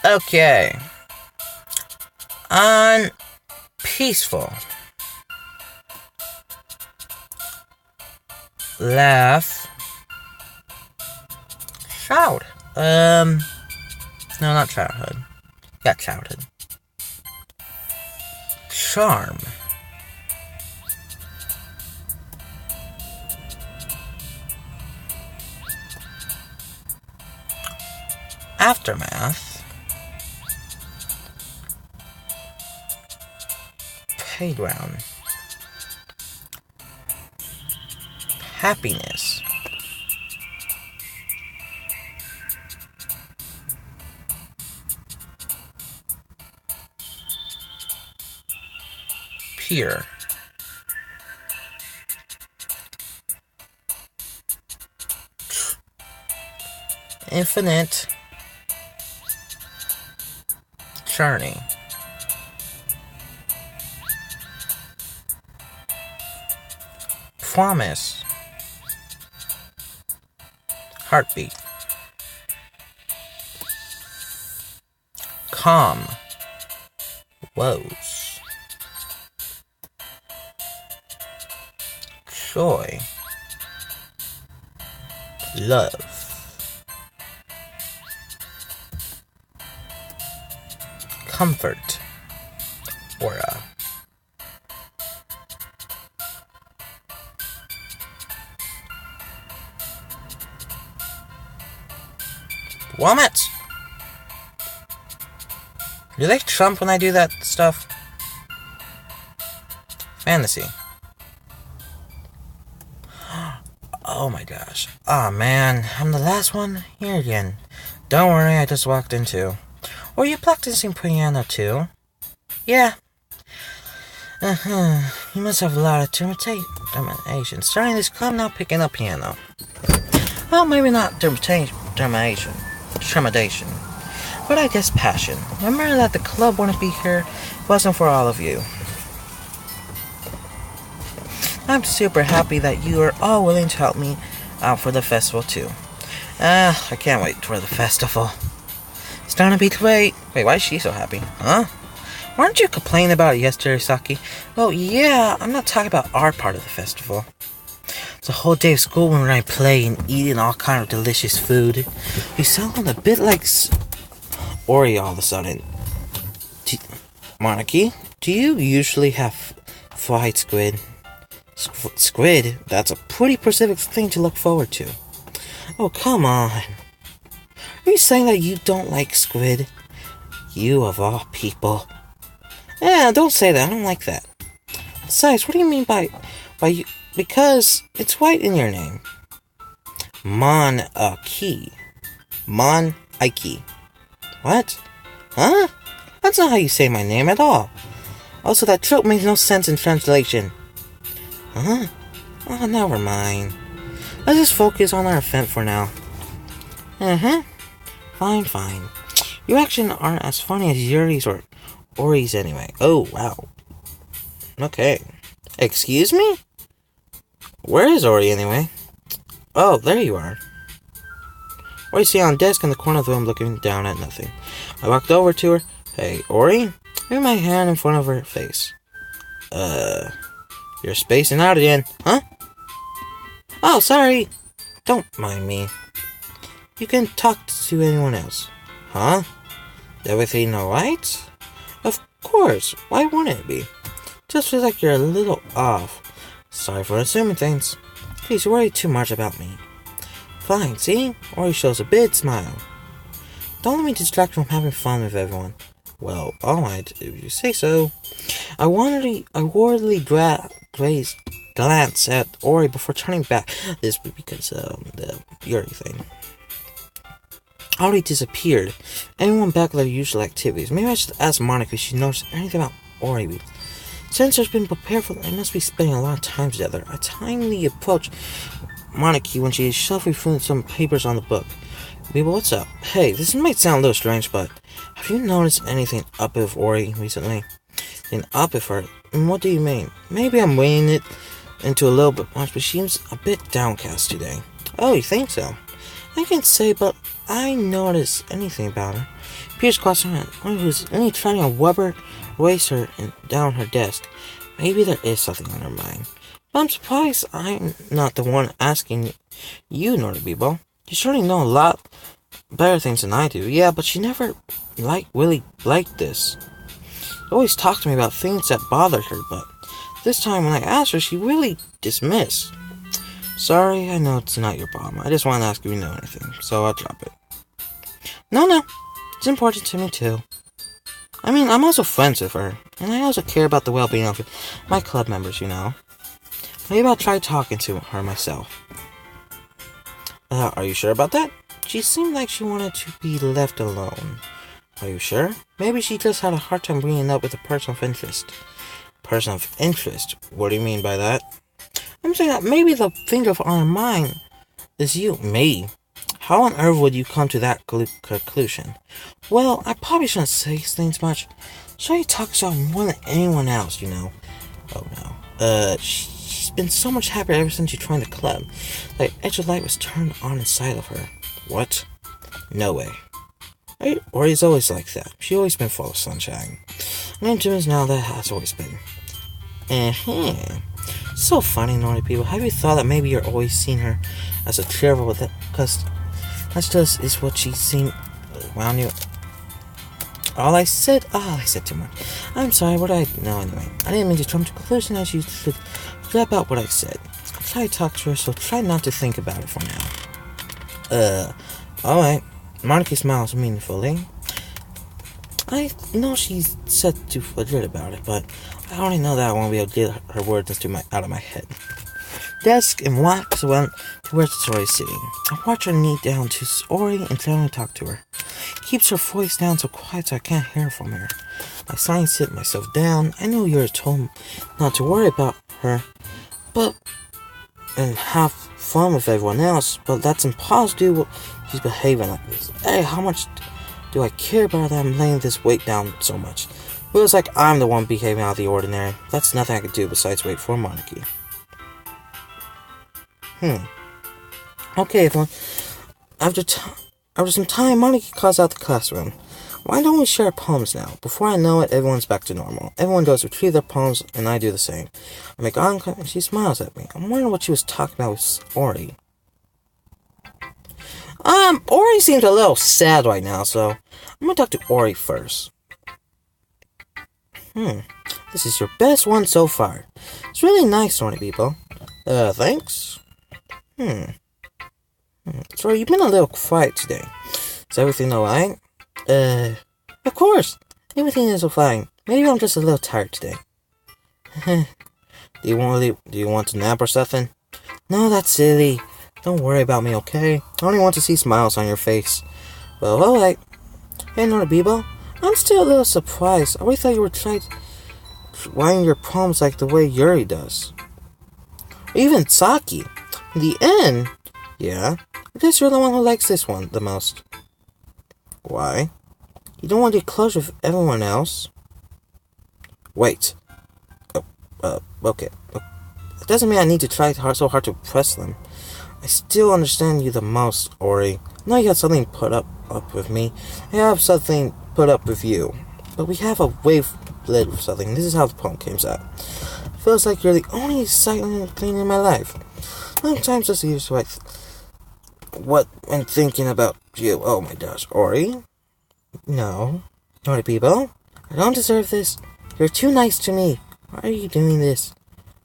Okay. On peaceful. Laugh. Shout. No, not childhood. Got childhood. Charm. Aftermath. Playground. Happiness. Peer. Infinite. Journey. Promise. Heartbeat. Calm. Woes. Joy. Love. Comfort. Aura. Womit! Do they trump when I do that stuff? Fantasy. Oh my gosh. Aw, man. I'm the last one here again. Don't worry, I just walked in too. Or you practicing piano too? Yeah. You must have a lot of determination. Starting this club, now picking up piano. Well, maybe not determination. But I guess passion. Remember that the club wouldn't be here wasn't for all of you. I'm super happy that you are all willing to help me out for the festival too. I can't wait for the festival. It's starting to be great. Wait, why is she so happy? Huh? Weren't you complaining about it yesterday, Saki? Well, yeah, I'm not talking about our part of the festival. It's a whole day of school when I play and eating all kind of delicious food. You sound a bit like Ori all of a sudden. Monarchy, do you usually have fried squid? Squid? That's a pretty specific thing to look forward to. Oh, come on. Are you saying that you don't like squid? You of all people. Yeah, don't say that. I don't like that. Besides, what do you mean by you? Because it's white in your name. Mon-a-ki. Mon-Aiki. What? Huh? That's not how you say my name at all. Also, that trope makes no sense in translation. Huh? Oh, never mind. Let's just focus on our event for now. Fine. You actually aren't as funny as Yuri's or Ori's anyway. Oh, wow. Okay. Excuse me? Where is Ori anyway? Oh, there you are. What do you see on the desk in the corner of the room looking down at nothing? I walked over to her. Hey, Ori? Move my hand in front of her face. You're spacing out again, huh? Oh, sorry. Don't mind me. You can talk to anyone else. Huh? Everything alright? Of course. Why wouldn't it be? Just feels like you're a little off. Sorry for assuming things. Please, you worry too much about me. Fine, see? Ori shows a big smile. Don't let me distract you from having fun with everyone. Well, alright, if you say so. I worriedly glance at Ori before turning back. This was because the Yuri thing. Ori disappeared. Anyone back to their usual activities. Maybe I should ask Monica if she knows anything about Ori. Since there's been prepared for them, they must be spending a lot of time together. I timely approached Monica when she is shuffling through some papers on the book. People, what's up? Hey, this might sound a little strange, but have you noticed anything up with Ori recently? Anything up with her? And what do you mean? Maybe I'm weighing it into a little bit much, but she seems a bit downcast today. Oh, you think so? I can say, but I notice anything about her. Pierce crossed her hand. Who's only trying to rubber race her down her desk. Maybe there is something on her mind. But I'm surprised I'm not the one asking you, Nordy Bebo. You surely know a lot better things than I do. Yeah, but she never really liked this. She always talked to me about things that bothered her, but this time when I asked her, she really dismissed. Sorry, I know it's not your problem. I just want to ask if you know anything, so I'll drop it. No, it's important to me too. I mean, I'm also friends with her, and I also care about the well-being of my club members, you know. Maybe I'll try talking to her myself. Are you sure about that? She seemed like she wanted to be left alone. Are you sure? Maybe she just had a hard time bringing up with a person of interest. Person of interest? What do you mean by that? I'm saying that maybe the thing of our mind is you. Me? How on earth would you come to that conclusion? Well, I probably shouldn't say things much. She talks about more than anyone else, you know. Oh no. She's been so much happier ever since she joined the club. Like, edge of light was turned on inside of her. What? No way. Or he's always like that. She's always been full of sunshine. And Jimmy's now that has always been. So funny, naughty people. Have you thought that maybe you're always seeing her as a cheerful with it? Because that's just is what she seemed around you. All I said too much. I'm sorry, what did I know anyway? I didn't mean to jump to conclusion as you should flap out what I said. I try to talk to her, so try not to think about it for now. Alright. Monica smiles meaningfully. I know she's said to legit about it, but I already know that I won't be able to get her words out of my head. Desk and walks went to where Tori's sitting. I watch her knee down to Ori and trying to talk to her. Keeps her voice down so quiet so I can't hear from her. I finally sit myself down. I know you were told not to worry about her, and have fun with everyone else, but that's impossible. She's behaving like this. Hey, how much do I care about that I'm laying this weight down so much? Feels like I'm the one behaving out of the ordinary. That's nothing I could do besides wait for a monarchy. Okay, everyone. After some time, Monarchy calls out the classroom. Why don't we share poems now? Before I know it, everyone's back to normal. Everyone goes to retrieve their poems, and I do the same. I make eye contact, and she smiles at me. I'm wondering what she was talking about with Ori. Ori seems a little sad right now, so I'm gonna talk to Ori first. This is your best one so far. It's really nice, Nordy people. Thanks. Sorry, you've been a little quiet today. Is everything alright? Of course. Everything is fine. Maybe I'm just a little tired today. Do you want to nap or something? No, that's silly. Don't worry about me, okay? I only want to see smiles on your face. Well, alright. Hey, Nordy Bebo. I'm still a little surprised. I always thought you were writing your poems like the way Yuri does. Or even Saki. In the end, yeah, I guess you're the one who likes this one the most. Why? You don't want to get close with everyone else? Wait. Okay. That doesn't mean I need to try so hard to impress them. I still understand you the most, Ori. I know you have something put up with me. I have something put up with you. But we have a way split with something. This is how the poem came out. Feels like you're the only exciting thing in my life. Sometimes I see what when thinking about you. Oh my gosh, Ori? No. Nordy people, I don't deserve this. You're too nice to me. Why are you doing this?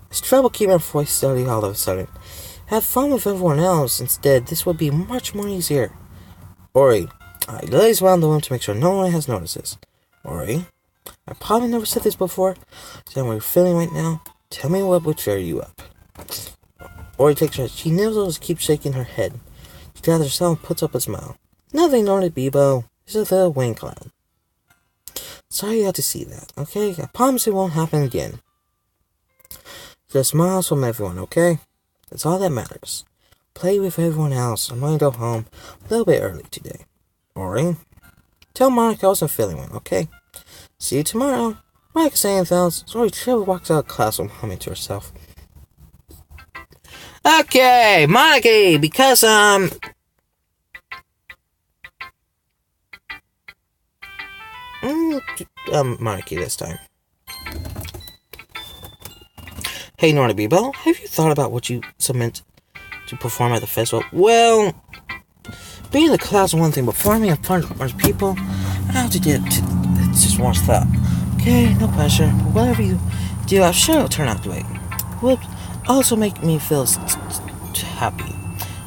It's trouble keeping my voice steady all of a sudden. Have fun with everyone else instead. This would be much more easier. Ori, I glaze around the room to make sure no one has noticed this. Ori, I probably never said this before. Tell me what you're feeling right now. Tell me what would cheer you up. Ori takes her. She nibbles, keeps shaking her head. She gathers herself and puts up a smile. Nothing, Nordy Bebo. It's a little wind cloud. Sorry you had to see that, okay? I promise it won't happen again. Just smiles from everyone, okay? That's all that matters. Play with everyone else. I'm going to go home a little bit early today. Ori, tell Monica I wasn't feeling well, okay? See you tomorrow. Monica saying else. Ori Trevor walks out of the classroom humming to herself. Okay, Monica, because, Monarchy this time. Hey, Naughty Bebo, have you thought about what you submit to perform at the festival? Well, being in the clouds is one thing, but performing in front of other people, I have to do it. It's just one thought. Okay, no pressure. Whatever you do, I'm sure it'll turn out great. Would also make me feel happy.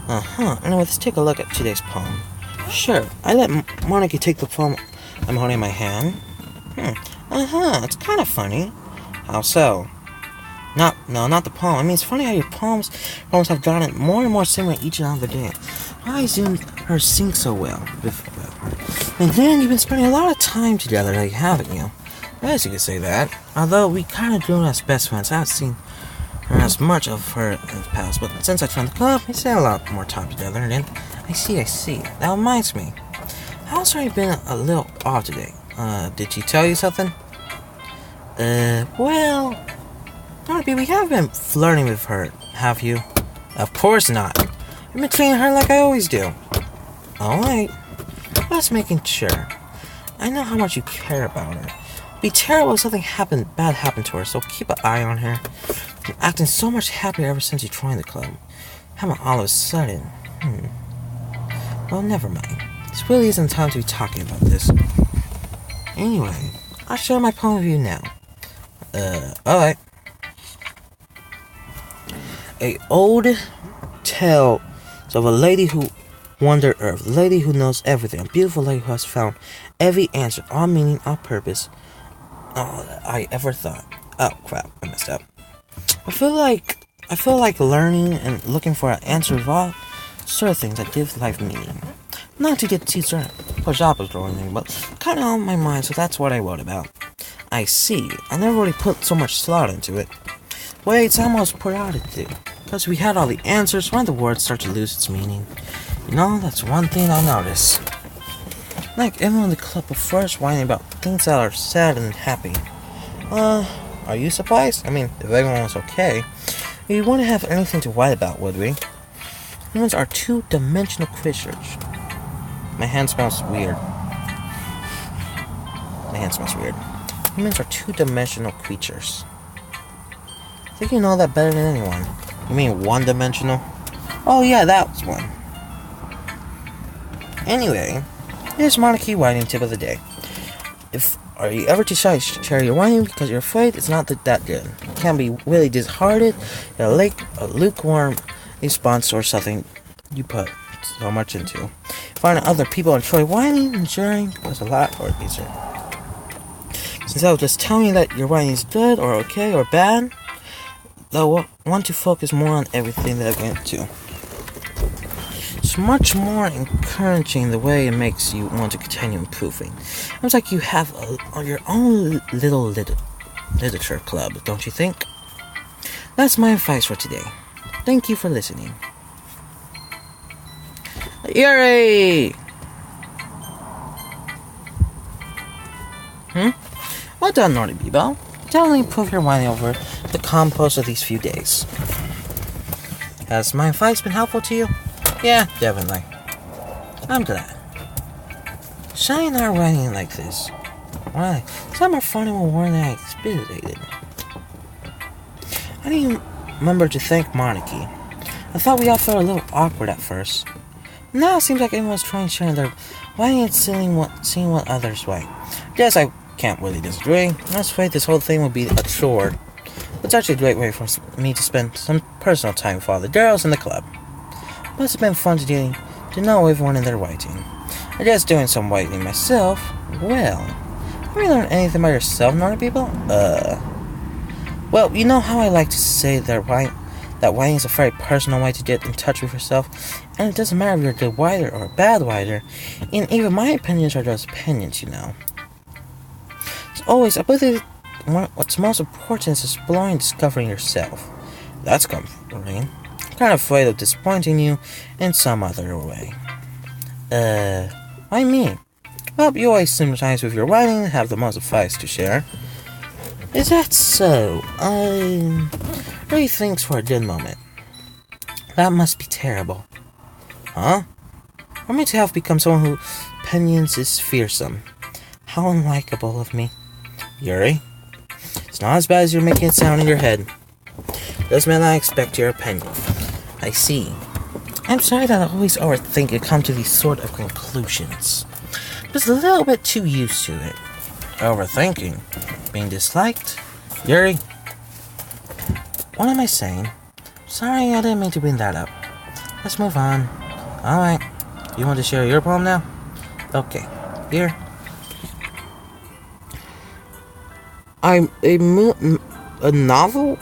Anyway, let's take a look at today's poem. Sure, I let Monarchy take the poem I'm holding in my hand. It's kind of funny. How so? Not the poem. I mean, it's funny how your poems have gotten more and more similar each and every day. I assumed her sing so well. And then you've been spending a lot of time together, like, haven't you? I guess you could say that. Although we kind of grew as best friends, I haven't seen her as much of her in the past. But since I joined the club, we spent a lot more time together. And then I see. That reminds me. How's already been a little off today? Did she tell you something? Well, Doki, we haven't been flirting with her, have you? Of course not. I've been treating her like I always do. Alright. Just making sure. I know how much you care about her. It'd be terrible if something bad happened to her, so keep an eye on her. Been acting so much happier ever since you joined the club. How about all of a sudden? Well, never mind. This really isn't time to be talking about this. Anyway, I'll share my poem with you now. Alright. A old tale of a lady who wandered Earth, a lady who knows everything, a beautiful lady who has found every answer, all meaning, all purpose, all that I ever thought. Oh crap, I messed up. I feel like learning and looking for an answer of all sort of things that give life meaning. Not to get too push opposite or anything, but kind of on my mind, so that's what I wrote about. I see. I never really put so much thought into it. Wait, it's almost poetic too. Because we had all the answers, when the words start to lose its meaning. You know, that's one thing I notice. Like everyone in the club prefers whining about things that are sad and happy. Are you surprised? I mean, if everyone was okay, we wouldn't have anything to whine about, would we? Humans are two-dimensional creatures. My hand smells weird. Humans are two-dimensional creatures. I think you know that better than anyone. You mean one-dimensional? Oh yeah, that was one. Anyway, here's Monarchy whining tip of the day. Are you ever too shy to share your whining because you're afraid it's not that good? You can be really disheartened, a lukewarm response or something you put so much into. Finding other people enjoy whining and sharing was a lot easier. Since I was just telling you that your whining is good or okay or bad, they'll want to focus more on everything they're going to. It's much more encouraging the way it makes you want to continue improving. It's like you have your own little literature club, don't you think? That's my advice for today. Thank you for listening. Yay! Well done, Naughty Bebo. Definitely improve your whining over the compost of these few days. Has my advice been helpful to you? Yeah, definitely. I'm glad. Shy and I are whining like this. Why? Some are funny more than I expected. I didn't remember to thank Monarchy. I thought we all felt a little awkward at first. Now it seems like everyone's trying to share their whining and seeing what others whine. Yes, I can't really disagree. I was afraid this whole thing would be a chore. It's actually a great way for me to spend some personal time with all the girls in the club. But it's been fun to know everyone in their whiting. I guess doing some whiting myself. Well, have you learned anything about yourself, Naughty People? Well, you know how I like to say that whining is a very personal way to get in touch with yourself, and it doesn't matter if you're a good whiter or a bad whiter, and even my opinions are just opinions, you know. As always, I believe what's most important is exploring and discovering yourself. That's comforting. I'm kind of afraid of disappointing you in some other way. Why me? Well, you always sympathize with your whining and have the most advice to share. Is that so? Really thanks for a good moment. That must be terrible. Huh? For me to have become someone whose opinions is fearsome. How unlikable of me. Yuri, it's not as bad as you're making it sound in your head. Doesn't mean I expect your opinion. I see. I'm sorry that I always overthink and come to these sort of conclusions. Just a little bit too used to it. Overthinking? Being disliked? Yuri? What am I saying? Sorry, I didn't mean to bring that up. Let's move on. Alright. You want to share your poem now? Okay. Here. A novel?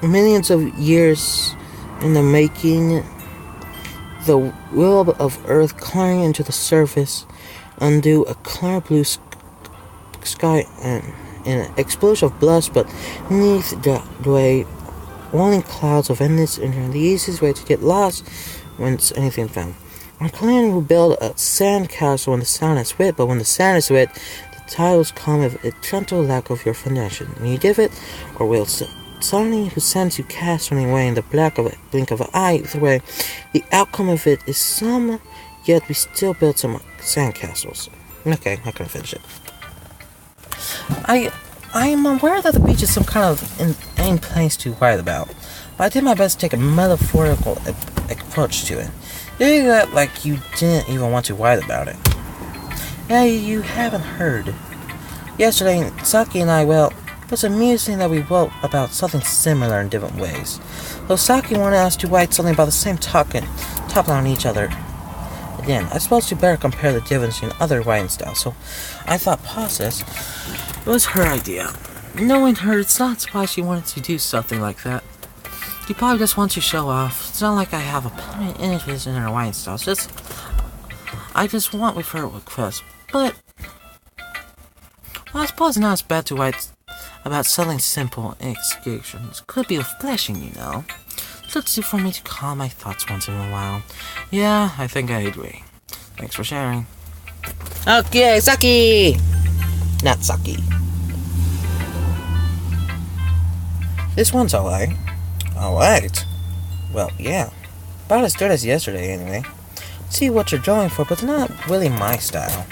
Millions of years in the making, the will of earth climbing into the surface, undo a clear blue sky and an explosion of blush, but beneath the way, rolling clouds of endless and the easiest way to get lost when it's anything found. Our clan will build a sand castle when the sand is wet, but when the sand is wet, the tiles come with a gentle lack of your foundation. When you give it, or will suddenly who sends you casting away in the black of a blink of an eye, either way, the outcome of it is some, yet we still build some sand castles. Okay, I can finish it. I'm aware that the beach is some kind of insane place to write about, but I did my best to take a metaphorical approach to it. Doing that like you didn't even want to write about it. Yeah, you haven't heard. Yesterday, Saki and I, well, it was amusing that we wrote about something similar in different ways. Though Saki wanted us to write something about the same topic on each other. Again, I suppose you better compare the difference in other writing styles, so I thought process was her idea. Knowing her, it's not why she wanted to do something like that. She probably just wants to show off. It's not like I have a permanent interest in her writing style. I just want with her request. But, well, I suppose it's not as bad to write about something simple and executions. Could be fleshing, you know. Let's do for me to calm my thoughts once in a while. Yeah, I think I agree. Thanks for sharing. Okay, Saki! Not Saki. This one's alright. Alright? Well, yeah. About as good as yesterday, anyway. See what you're going for, but it's not really my style.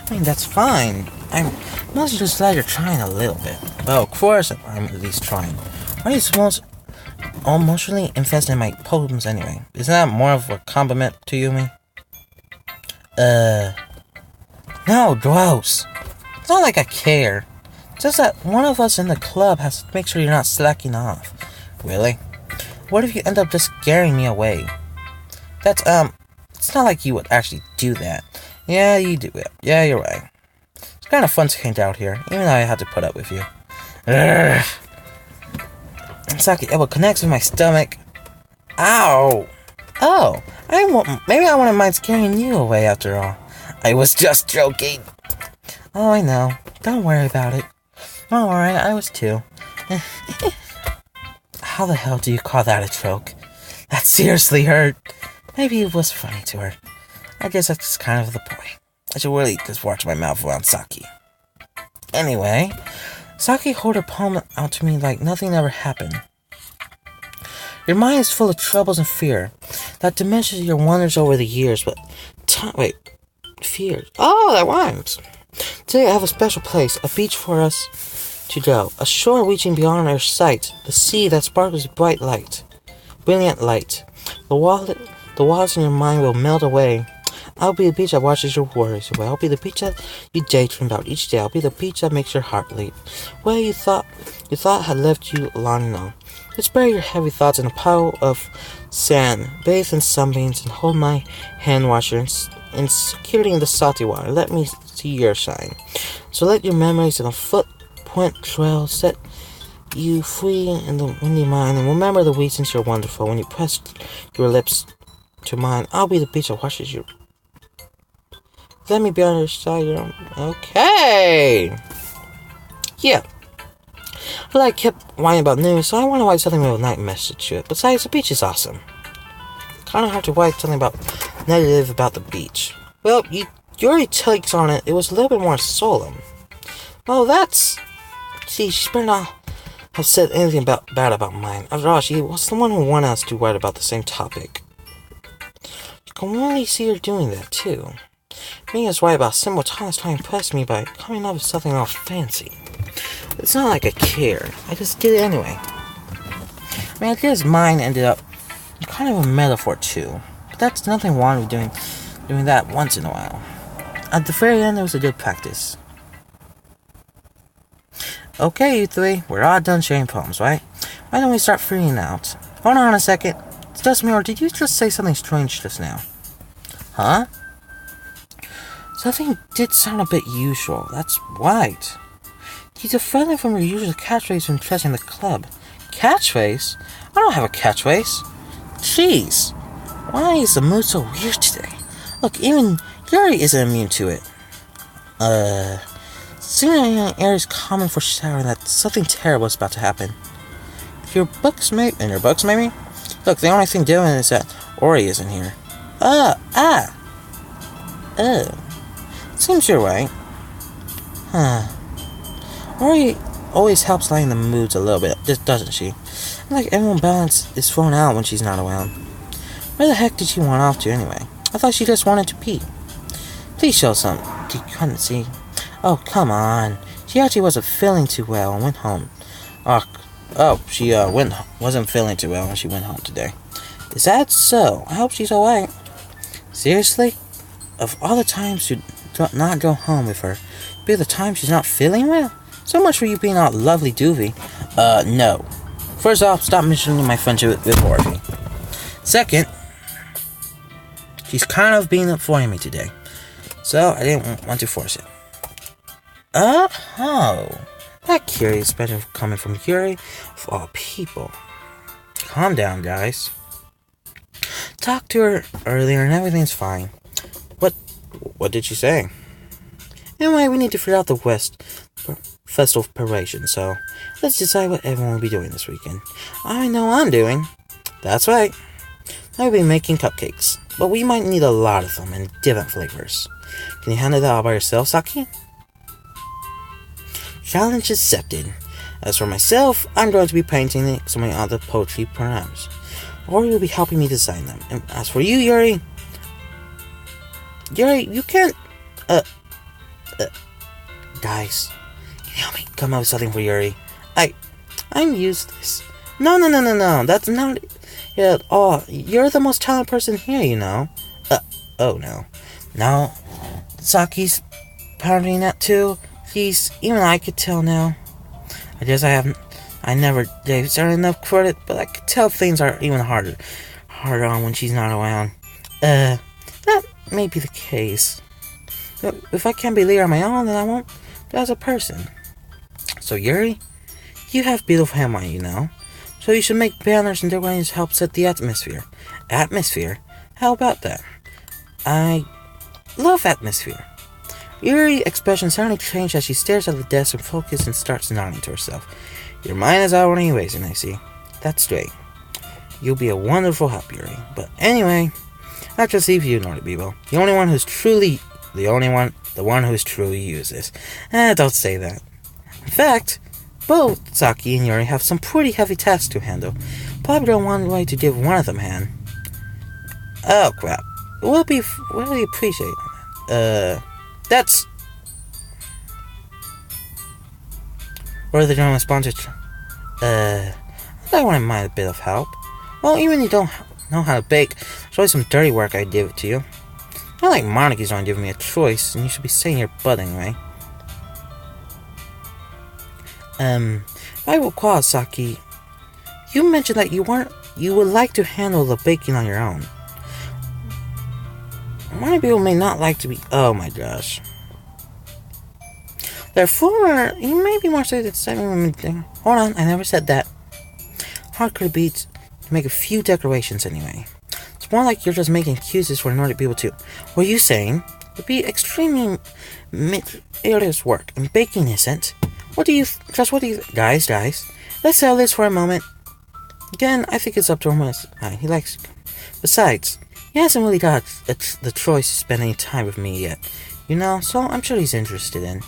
I mean, that's fine. I'm mostly just glad you're trying a little bit. Well, of course I'm at least trying. Why are you supposed emotionally invested in my poems anyway? Isn't that more of a compliment to you, me? No, gross. It's not like I care. It's just that one of us in the club has to make sure you're not slacking off. Really? What if you end up just scaring me away? That's, it's not like you would actually do that. Yeah, you do it. Yeah, you're right. It's kind of fun to hang out here, even though I had to put up with you. Ugh. Saki, it connects with my stomach. Ow! Oh, maybe I wouldn't mind scaring you away after all. I was just joking. Oh, I know. Don't worry about it. Don't worry, I was too. How the hell do you call that a joke? That seriously hurt. Maybe it was funny to her. I guess that's kind of the point. I should really just watch my mouth around Saki. Anyway, Saki held her palm out to me like nothing ever happened. Your mind is full of troubles and fear that diminishes your wonders over the years, but fear. Oh, that rhymes. Today I have a special place, a beach for us to go, a shore reaching beyond our sight, the sea that sparkles with brilliant light. The walls in your mind will melt away. I'll be the beach that washes your worries away. I'll be the beach that you daydream about each day. I'll be the beach that makes your heart leap. Where you thought had left you long enough. Just bury your heavy thoughts in a pile of sand, bathe in sunbeams, and hold my hand washer and securely in the salty water. Let me see your shine. So let your memories in a footprint trail set you free in the windy mind, and remember the reasons you're wonderful. When you press your lips to mine, I'll be the beach that washes you. Let me be on your side. Okay. Yeah. But I kept whining about news, so I want to write something with a nice message to it. Besides, the beach is awesome. Kind of hard to write something negative about the beach. Well, Yuri takes on it. It was a little bit more solemn. Well, see, she better not have said anything bad about mine. After all, she was the one who wanted us to write about the same topic. You can really see her doing that, too. Mia's right about simple Thomas trying to impress me by coming up with something all fancy. It's not like I care. I just did it anyway. I mean, I guess mine ended up kind of a metaphor too. But that's nothing wrong with doing that once in a while. At the very end, it was a good practice. Okay, you three, we're all done sharing poems, right? Why don't we start freeing out? Hold on a second. It's just me, or did you just say something strange just now? Huh? Something did sound a bit usual. That's right. He's different from your usual catchphrase when dressing the club. Catchphrase? I don't have a catchphrase. Jeez. Why is the mood so weird today? Look, even Yuri isn't immune to it. Seeming in the air is common for showering that something terrible is about to happen. In your books, maybe? Look, the only thing different is that Ori isn't here. Seems you're right. Huh. Ori always helps lighten the moods a little bit, doesn't she? Like everyone's balance is thrown out when she's not around. Where the heck did she run off to anyway? I thought she just wanted to pee. Please show some decency. Oh, come on. She actually wasn't feeling too well and went home. She wasn't feeling too well when she went home today. Is that so? I hope she's alright. Seriously? Of all the times to not go home with her, be the time she's not feeling well? So much for you being all lovely doovy. No. First off, stop mentioning my friendship with Orphy. Second, she's kind of being avoiding me today. So I didn't want to force it. That curious better coming from Yuri, of all people. Calm down, guys. Talked to her earlier and everything's fine. What did she say? Anyway, we need to figure out the West Festival preparation, so let's decide what everyone will be doing this weekend. I know what I'm doing. That's right. I'll be making cupcakes, but we might need a lot of them in different flavors. Can you handle that all by yourself, Saki? Challenge accepted. As for myself, I'm going to be painting some of my other poetry programs. Ori will be helping me design them. And as for you, Yuri, you can't... Guys, can you help me come up with something for Yuri? I'm useless. No, that's not it at all. You're the most talented person here, you know. Oh no. Now, Saki's pounding that too. Jeez, even I could tell now. I guess I never gave her enough credit, but I could tell things are even harder on when she's not around. That may be the case. If I can't be leader on my own, then I won't do as a person. So Yuri, you have beautiful handwriting, you know. So you should make banners and decorations to help set the atmosphere. Atmosphere? How about that? I love atmosphere. Yuri's expression suddenly changed as she stares at the desk and focuses and starts nodding to herself. Your mind is already racing, I see. That's straight. You'll be a wonderful help, Yuri. But anyway, I'll just leave you, naughty people. The one who's truly uses. Don't say that. In fact, both Saki and Yuri have some pretty heavy tasks to handle. Probably don't want way to give one of them a hand. Oh crap. We'll be really appreciate it. That's... What are the general sponsors? I wouldn't mind a bit of help. Well, even if you don't know how to bake, there's always some dirty work I'd give it to you. Not like Monica's not giving me a choice, and you should be saying your butt anyway. I will call Saki. You mentioned that you would like to handle the baking on your own. Many people may not like to be... Oh my gosh. Therefore, you may be more suited to 7 women thing. Hold on, I never said that. Hard could be to make a few decorations anyway. It's more like you're just making excuses for Nordic people too. What are you saying? It would be extremely meticulous work, and baking isn't. Guys, let's settle this for a moment. Again, I think it's up to him. He likes... Besides, he hasn't really got the choice to spend any time with me yet. You know, so I'm sure he's interested in.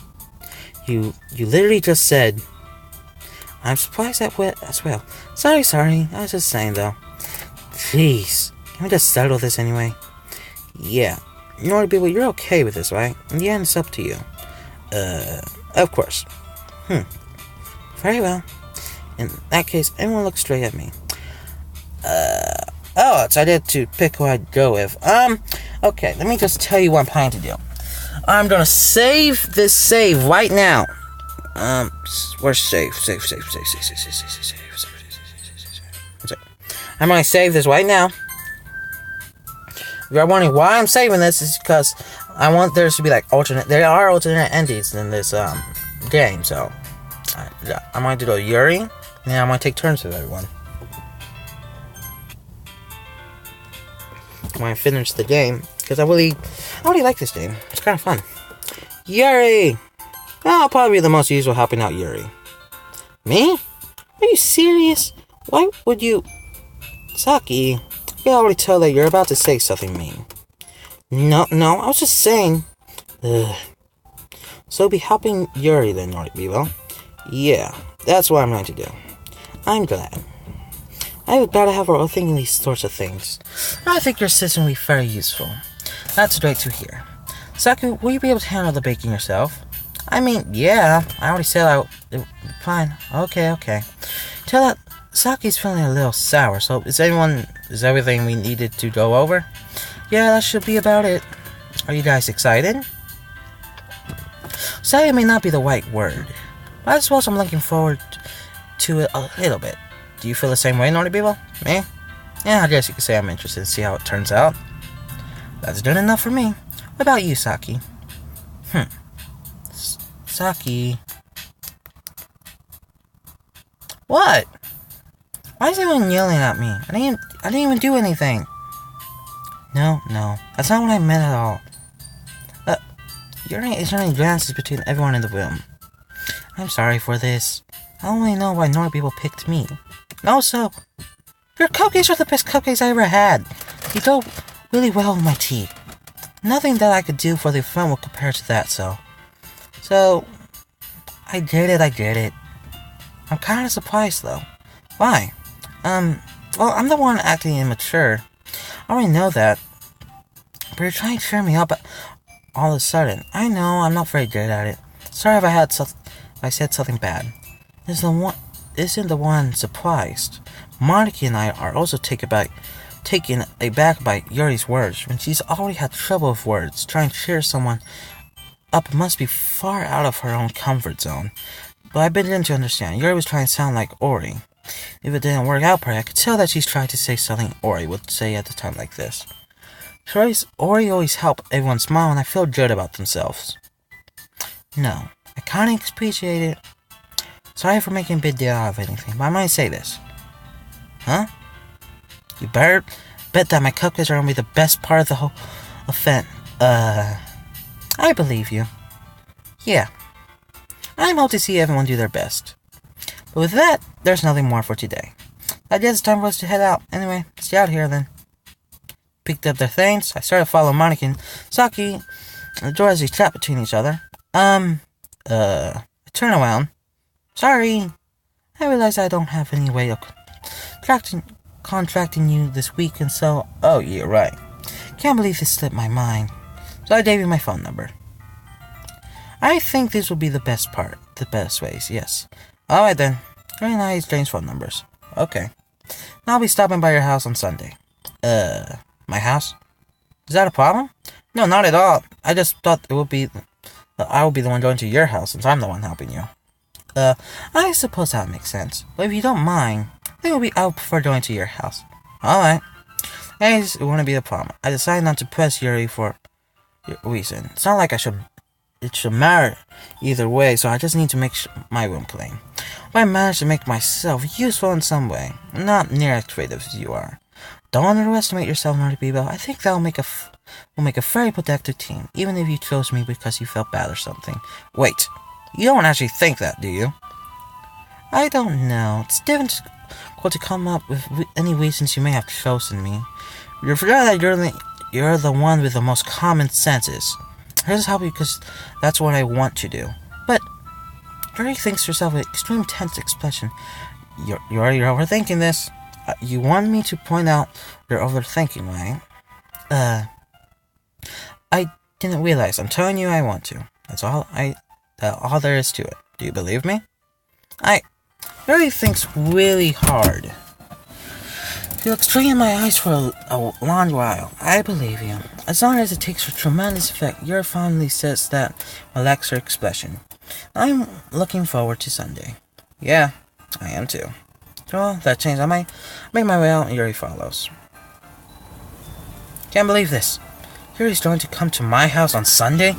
You literally just said... I'm surprised at what as well. Sorry. I was just saying, though. Jeez. Can we just settle this anyway? Yeah. In order to be, well, you're okay with this, right? In the end, it's up to you. Of course. Very well. In that case, everyone look straight at me. Oh, it's I did to pick who I'd go with. Okay, let me just tell you what I'm planning to do. I'm gonna save this save right now. Where's save? Save. I'm gonna save this right now. If you're wondering why I'm saving this, is because I want there to be like there are alternate endings in this game, so I'm going to do a Yuri, and I'm going to take turns with everyone. When I finish the game, because I really like this game. It's kind of fun. Yuri! Well, I'll probably be the most useful helping out Yuri. Me? Are you serious? Why would you... Saki, I can already tell that you're about to say something mean. No, I was just saying... Ugh. So be helping Yuri then, Noribibo. Yeah, that's what I'm going to do. I'm glad. I would better have her thinking these sorts of things. I think your assistant will be very useful. That's great to hear. Saki, will you be able to handle the baking yourself? I mean, yeah, I already said fine. Okay. Tell that Saki's feeling a little sour, so is everything we needed to go over? Yeah, that should be about it. Are you guys excited? Excited may not be the right word, but I suppose I'm looking forward to it a little bit. Do you feel the same way, Noribibo? Me? Yeah, I guess you could say I'm interested to see how it turns out. That's good enough for me. What about you, Saki? Saki. What? Why is everyone yelling at me? I didn't even do anything. No, that's not what I meant at all. You're exchanging glances between everyone in the room. I'm sorry for this. I only know why Noribibo picked me. Also, your cupcakes are the best cupcakes I ever had. They go really well with my tea. Nothing that I could do for the fun will compare to that, so, I get it. I'm kind of surprised, though. Why? Well, I'm the one acting immature. I already know that. But you're trying to cheer me up all of a sudden. I know, I'm not very good at it. Sorry if I said something bad. Isn't the one surprised. Moniki and I are also taken aback by Yuri's words. When she's already had trouble with words, trying to cheer someone up must be far out of her own comfort zone. But I begin to understand. Yuri was trying to sound like Ori. If it didn't work out for her, I could tell that she's trying to say something Ori would say at a time like this. Ori always helped everyone smile, and I feel good about themselves. No, I kinda appreciate it. Sorry for making a big deal out of anything, but I might say this. Huh? You better bet that my cupcakes are gonna be the best part of the whole event. I believe you. Yeah. I'm hope to see everyone do their best. But with that, there's nothing more for today. I guess it's time for us to head out. Anyway, stay out here then. Picked up their things. I started following Moniki and Saki. The door as they chat between each other. I turn around. Sorry. I realize I don't have any way of contracting you this week, and so... Oh, yeah, right. Can't believe this slipped my mind. So I gave you my phone number. I think this will be the best part. The best ways, yes. Alright then. Very nice, exchange phone numbers. Okay. Now I'll be stopping by your house on Sunday. My house? Is that a problem? No, not at all. I just thought I will be the one going to your house since I'm the one helping you. I suppose that makes sense. But if you don't mind, I would prefer going to your house. Alright. Anyways, it wouldn't be a problem. I decided not to press Yuri for your reason. It's not like it should matter either way, so I just need to make my room clean. But I managed to make myself useful in some way. I'm not near as creative as you are. Don't underestimate yourself, Noribibo. I think that will make a very productive team, even if you chose me because you felt bad or something. Wait, you don't actually think that, do you? I don't know. It's difficult to come up with any reasons you may have chosen me. You forgot that you're the one with the most common senses. I just help you because that's what I want to do. But Yuri thinks herself with extreme tense expression. You're overthinking this. You want me to point out you're overthinking, right? I didn't realize. I'm telling you I want to. That's all there is to it. Do you believe me? I really thinks really hard. You look straight in my eyes for a long while. I believe you. As long as it takes a tremendous effect, your family says that relax your expression. I'm looking forward to Sunday. Yeah, I am too. So that changed. I might make my way out and Yuri follows. Can't believe this. Yuri's going to come to my house on Sunday?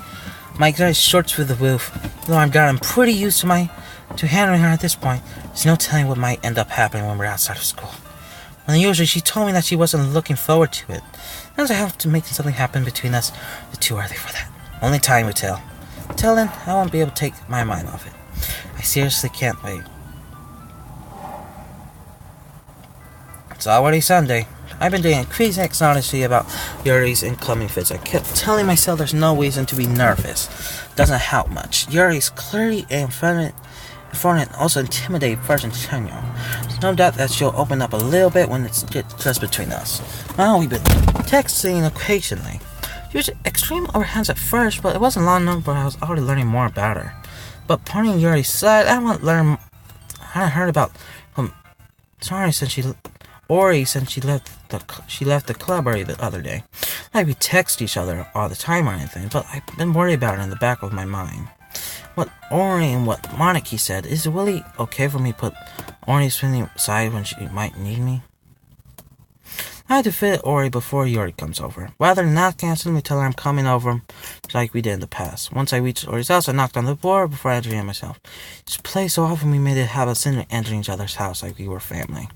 My guy's short through the roof. Though I'm pretty used to handling her at this point. There's no telling what might end up happening when we're outside of school. And usually she told me that she wasn't looking forward to it. As I have to make something happen between us, it's too early for that. Only time will tell. Till then, I won't be able to take my mind off it. I seriously can't wait. It's already Sunday. I've been doing increasing anxiety about Yuri's incoming fits. I kept telling myself there's no reason to be nervous. Doesn't help much. Yuri's clearly a foreign and also intimidating person to tell you. There's no doubt that she'll open up a little bit when it's just between us. Well, we've been texting occasionally. She was extreme overhands at first, but it wasn't long enough where I was already learning more about her. But pointing Yuri's side, I hadn't heard about Ori since she left the club already the other day. Like we text each other all the time or anything, but I've been worried about it in the back of my mind. What Ori and what Moniki said, is it really okay for me to put Ori's feeling aside when she might need me? I had to fit Ori before Yuri comes over. Rather than not canceling me, tell her I'm coming over like we did in the past. Once I reached Ori's house, I knocked on the door before entering it myself. This place so often we made it have us entering each other's house like we were family.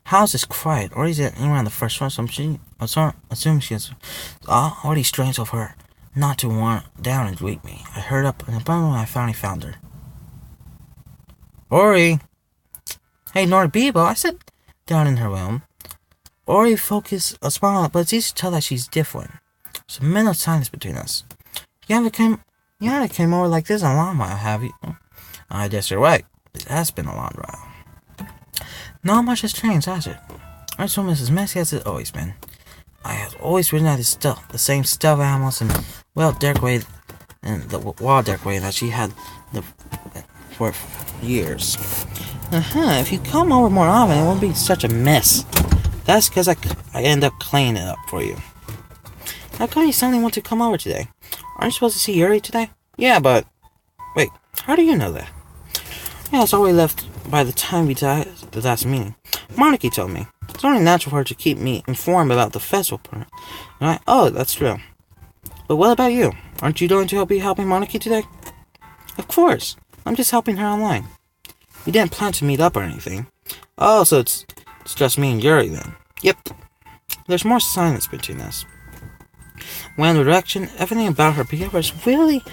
House is quiet. Ori's anywhere on the first floor, so I assume she's already strange of her not to want down and greet me. I heard up in the bungalow and I finally found her. Ori! Hey, Norbibo, I sat down in her room. Ori focused a smile, but it's easy to tell that she's different. There's a minute of silence between us. You haven't came over like this in a long while, have you? I guess you're right. It has been a long while. Not much has changed, has it? Our room is as messy as it's always been. I have always ridden at the same stuffed animals and wall decorated that she had for years. If you come over more often, it won't be such a mess. That's because I end up cleaning it up for you. How come you suddenly want to come over today? Aren't you supposed to see Yuri today? Yeah, but... Wait, how do you know that? Yeah, it's already left by the time we died the last meeting. Moniki told me. It's only natural for her to keep me informed about the festival part. Oh, that's true. But what about you? Aren't you going to be helping Moniki today? Of course. I'm just helping her online. We didn't plan to meet up or anything. Oh, so it's just me and Yuri then. Yep. There's more silence between us. When the direction, everything about her behavior is really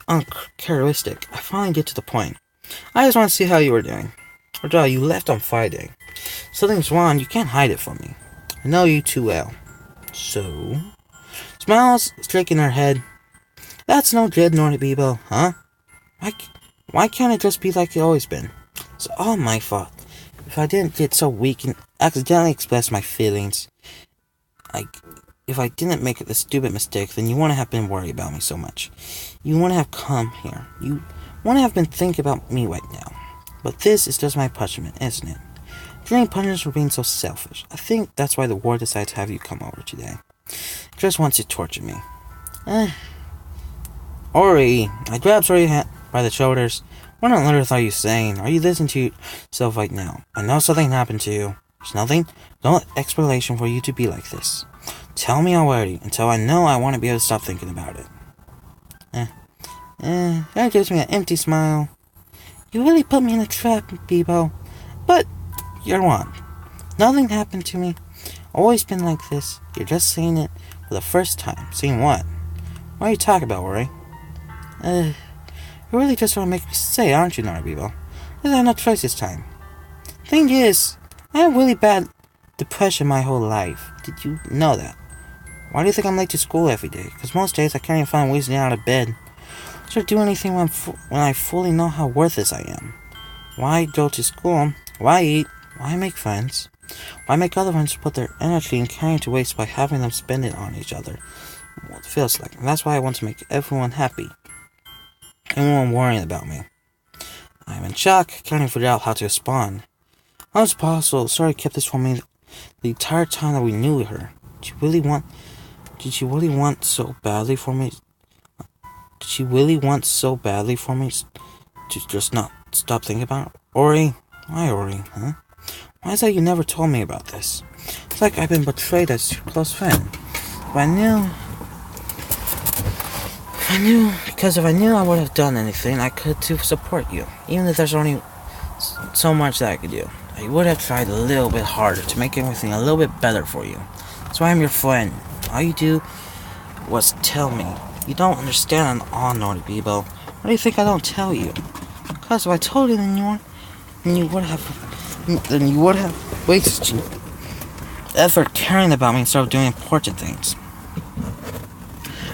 uncharacteristic. I finally get to the point. I just want to see how you were doing. Or you left on Friday. Something's wrong, you can't hide it from me. I know you too well. So? Smiles, shaking her head. That's no good, Norbibo, huh? Why can't it just be like it's always been? It's all my fault. If I didn't get so weak and accidentally express my feelings, if I didn't make the stupid mistake, then you wouldn't have been worried about me so much. You wouldn't have come here. You wouldn't have been thinking about me right now. But this is just my punishment, isn't it? Feeling punished for being so selfish. I think that's why the war decided to have you come over today. It just wants to torture me. Ori, I grabbed Ori by the shoulders. What on earth are you saying? Are you listening to yourself right now? I know something happened to you. There's no explanation for you to be like this. Tell me already, until I know I want to be able to stop thinking about it. That gives me an empty smile. You really put me in a trap, Bibo. But you're one. Nothing happened to me. Always been like this. You're just seeing it for the first time. Seeing what? What are you talking about, Ori? You really just want to make me say, aren't you, Norbibo? I have no choice this time. Thing is, I have really bad depression my whole life. Did you know that? Why do you think I'm late to school every day? Because most days I can't even find ways to get out of bed. Should do anything when I fully know how worthless I am. Why go to school? Why eat? Why make friends? Why make other friends put their energy and caring to waste by having them spend it on each other? what it feels like. And that's why I want to make everyone happy. Everyone worrying about me. I'm in shock, can't even figure out how to respond. How is it possible? Sorry kept this from me the entire time that we knew her. Did she really want so badly for me? Did she really want so badly for me to just not stop thinking about it? Ori? Why Ori, huh? Why is that you never told me about this? It's like I've been betrayed as your close friend. If I knew, I would have done anything I could to support you. Even if there's only so much that I could do. I would have tried a little bit harder to make everything a little bit better for you. That's why I'm your friend. All you do was tell me. You don't understand at all, Naughty Bebo. Why do you think I don't tell you? Because if I told you, then you would have wasted your effort caring about me instead of doing important things.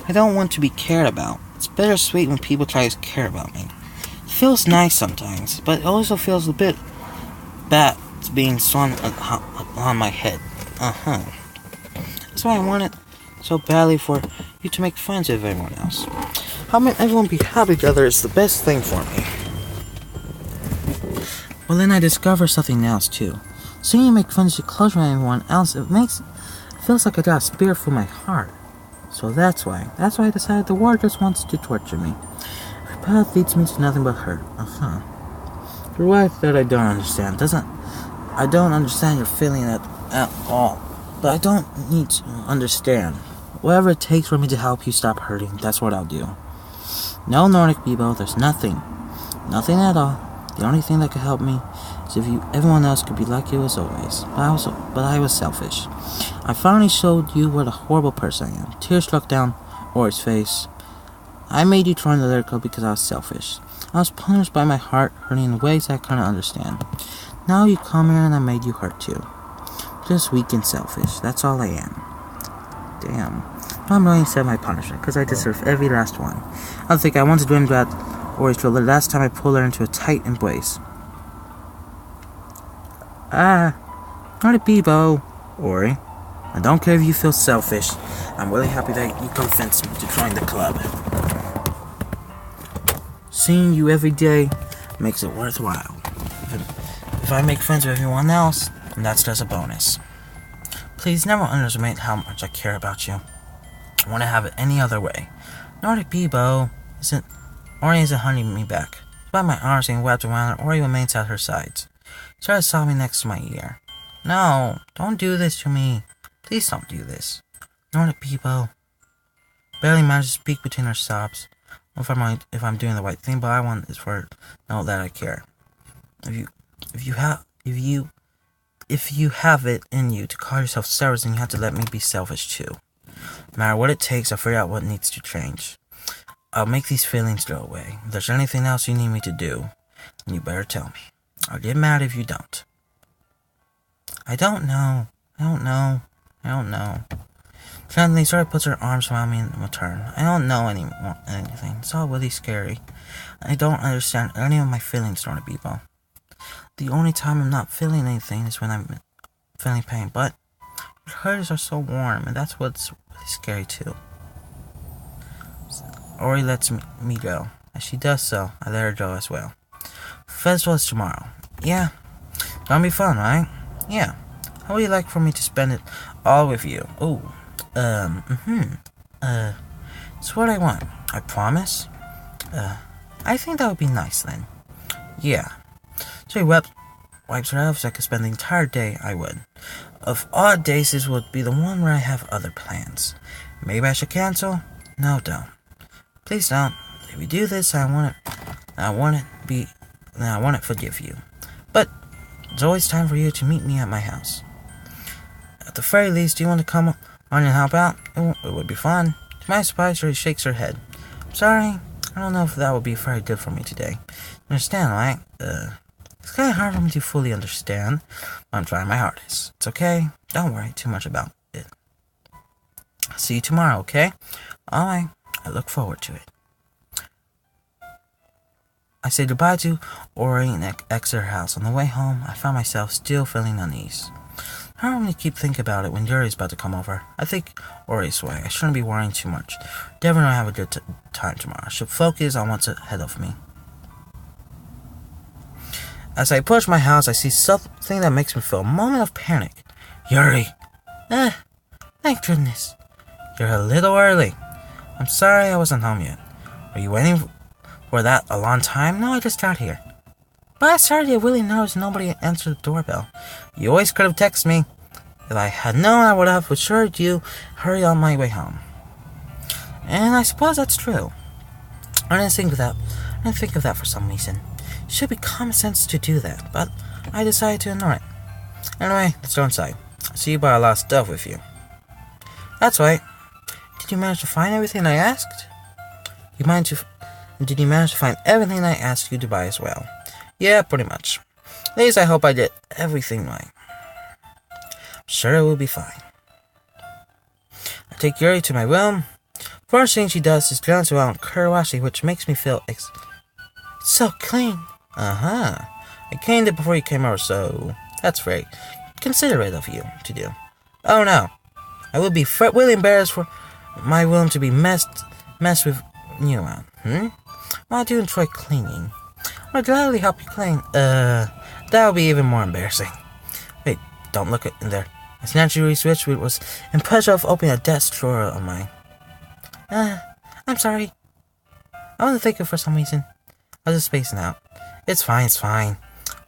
I don't want to be cared about. It's bittersweet when people try to care about me. It feels nice sometimes, but it also feels a bit bad being swung on my head. That's why I want it so badly for you to make friends with everyone else. Having everyone be happy together is the best thing for me. Well, then I discovered something else too. Seeing you make friends with close with everyone else, it feels like I got a spear through my heart. So that's why I decided the world just wants to torture me. Every path leads me to nothing but hurt. Your wife that I don't understand I don't understand your feeling at all. But I don't need to understand. Whatever it takes for me to help you stop hurting, that's what I'll do. No, Nordic Bebo, there's nothing. Nothing at all. The only thing that could help me is if everyone else could be like you as always. But I was selfish. I finally showed you what a horrible person I am. Tears struck down Ori's face. I made you try to let it go because I was selfish. I was punished by my heart hurting in ways I couldn't understand. Now you come here and I made you hurt too. Just weak and selfish. That's all I am. Damn. I'm going to accept my punishment because I deserve every last one. I don't think I want to dream about Ori's throat the last time I pulled her into a tight embrace. Not a Bebo, Ori. I don't care if you feel selfish. I'm really happy that you convinced me to join the club. Seeing you every day makes it worthwhile. If I make friends with everyone else, then that's just a bonus. Please never underestimate how much I care about you. I want to have it any other way. Nordic Bebo Ori isn't hunting me back. Despite my arms being wrapped around her, Ori remains at her sides. She started sobbing next to my ear. No, don't do this to me. Please don't do this. Nordic Bebo barely manages to speak between her sobs. If I'm doing the right thing, but I want is for her to know that I care. If you have it in you to call yourself selfish, then you have to let me be selfish too. No matter what it takes, I'll figure out what needs to change. I'll make these feelings go away. If there's anything else you need me to do, then you better tell me. I'll get mad if you don't. I don't know. Suddenly, Sarah puts her arms around me in return. I don't know anything. It's all really scary. I don't understand any of my feelings, Nordic Bebo. The only time I'm not feeling anything is when I'm feeling pain, but your hurts are so warm, and that's what's really scary too. Ori lets me go. As she does so, I let her go as well. Festival is tomorrow. Yeah. Gonna be fun, right? Yeah. How would you like for me to spend it all with you? It's what I want. I promise? I think that would be nice then. Yeah. So he wipes her off so I could spend the entire day, I would. Of odd days, this would be the one where I have other plans. Maybe I should cancel? No, don't. Please don't. If you do this, I want to forgive you. But it's always time for you to meet me at my house. At the very least, do you want to come on and help out? It would be fun. To my surprise, she shakes her head. I'm sorry. I don't know if that would be very good for me today. You understand, right? It's kind of hard for me to fully understand, but I'm trying my hardest. It's okay. Don't worry too much about it. See you tomorrow, okay? Alright. I look forward to it. I say goodbye to Ori and exit her house. On the way home, I found myself still feeling unease. I don't really keep thinking about it when Yuri's about to come over. I think Ori's way. I shouldn't be worrying too much. Devin and I have a good time tomorrow. I should focus on what's ahead of me. As I approach my house, I see something that makes me feel a moment of panic. Yuri! Thank goodness. You're a little early. I'm sorry I wasn't home yet. Were you waiting for that a long time? No, I just got here. But I started to get really nervous nobody answered the doorbell. You always could have texted me. If I had known, I would have assured you hurry on my way home. And I suppose that's true. I didn't think of that for some reason. It should be common sense to do that, but I decided to ignore it. Anyway, let's go inside. I see you brought a lot of stuff with you. That's right. Did you manage to find everything I asked? Did you manage to find everything I asked you to buy as well? Yeah, pretty much. At least I hope I did everything right. I'm sure it will be fine. I take Yuri to my room. First thing she does is glance around curiously, which makes me feel it's so clean. I cleaned it before you came over, so that's very considerate of you to do. Oh no, I would be really embarrassed for my room to be messed with you around. Well, I do enjoy cleaning. I'll gladly help you clean. That would be even more embarrassing. Wait, don't look in there. I naturally switched, which was in pressure of opening a desk drawer of mine. I'm sorry. I wasn't thinking for some reason. I was just spacing out. It's fine.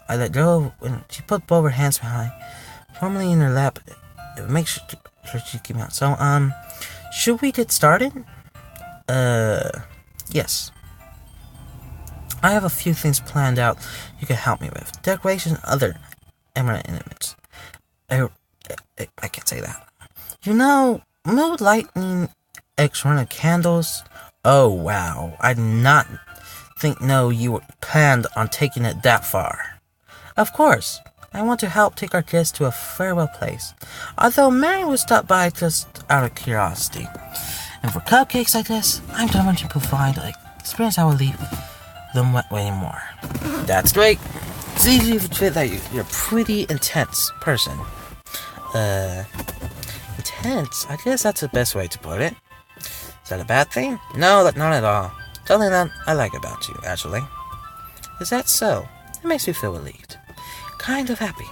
I let go when she put both her hands behind, firmly in her lap. Make sure she came out. So, should we get started? Yes. I have a few things planned out you can help me with. Decorations and other eminent intimates. I can't say that. You know, mood lightning, external candles. Oh, wow. I did not know you planned on taking it that far. Of course. I want to help take our guests to a farewell place. Although Mary will stop by just out of curiosity. And for cupcakes like this, I'm determined to provide an experience I will leave them waiting more. That's great. It's easy to fit that you're a pretty intense person. Intense? I guess that's the best way to put it. Is that a bad thing? No, not at all. Something that I like about you, actually. Is that so? It makes me feel relieved. Kind of happy.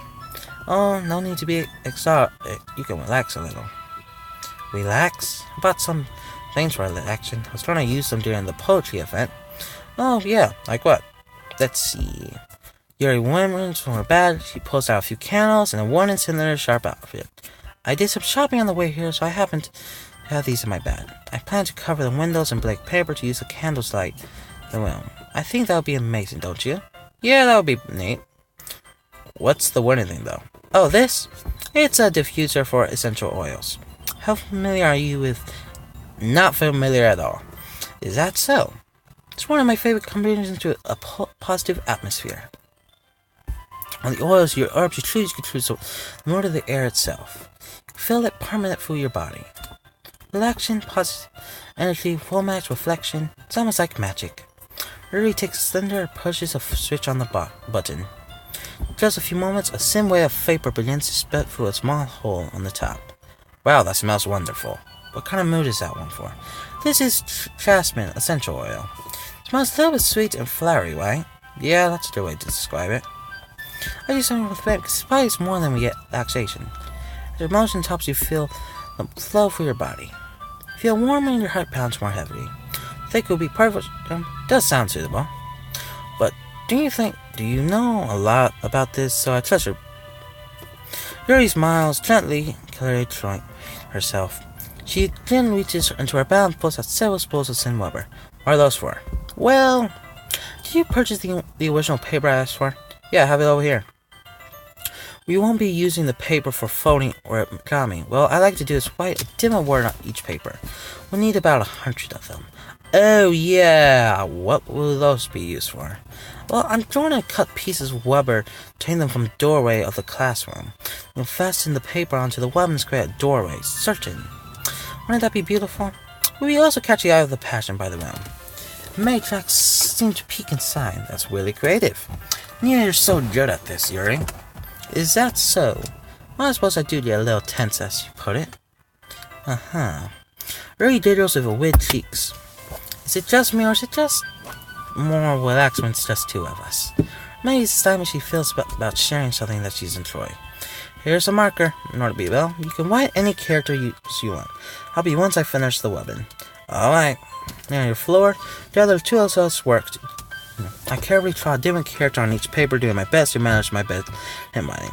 Oh, no need to be exhausted. You can relax a little. Relax? I bought some things for relaxing. I was trying to use them during the poetry event. Oh, yeah. Like what? Let's see. Yuri went from her bed. She pulls out a few candles and a worn cylinder sharp outfit. I did some shopping on the way here, so I happened to have these in my bag. I plan to cover the windows in black paper to use the candles light the room. I think that would be amazing, don't you? Yeah, that would be neat. What's the warning thing, though? Oh, this? It's a diffuser for essential oils. How familiar are you with... Not familiar at all. Is that so? It's one of my favorite combinations to a positive atmosphere. On the oils, your herbs, your trees, your trees, so the more to the air itself. Feel it permanent through your body. Relaxation, positive energy, full match, reflection. It's almost like magic. Yuri takes a cylinder and pushes a switch on the button. In just a few moments, a thin wave of vapor begins to spread through a small hole on the top. Wow, that smells wonderful. What kind of mood is that one for? This is jasmine essential oil. It smells a little bit sweet and flowery, right? Yeah, that's a good way to describe it. I do something with it because it's more than we get relaxation. The emotion helps you feel the flow through your body. You feel warmer and your heart pounds more heavily. I think it would be perfect. Does sound suitable. But do you know a lot about this? So I touch her. Yuri smiles gently, congratulating herself. She then reaches into her bag and pulls out several spools of thin rubber. What are those for? Well, did you purchase the original paper I asked for? Yeah, I have it over here. We won't be using the paper for folding or origami. Well, I like to do is write a dimmer word on each paper. We'll need about 100 of them. Oh yeah, what will those be used for? Well, I'm going to cut pieces of rubber, turn them from the doorway of the classroom, and fasten the paper onto the weapons create a doorway. Certain. Wouldn't that be beautiful? We also catch the eye of the passion by the room. Matrix seemed to peek inside. That's really creative. Yeah, you're so good at this, Yuri. Is that so? Well, I suppose I do get a little tense, as you put it. Uh-huh. Very dangerous with wid cheeks. Is it just me, or is it just more relaxed when it's just two of us? Maybe it's the time she feels about sharing something that she's enjoying. Here's a marker, North Bebel. You can write any character you want. I'll be once I finish the webbing. Alright. Now on your floor, the other two of us worked. I carefully draw a different character on each paper, doing my best to manage my bed handwriting.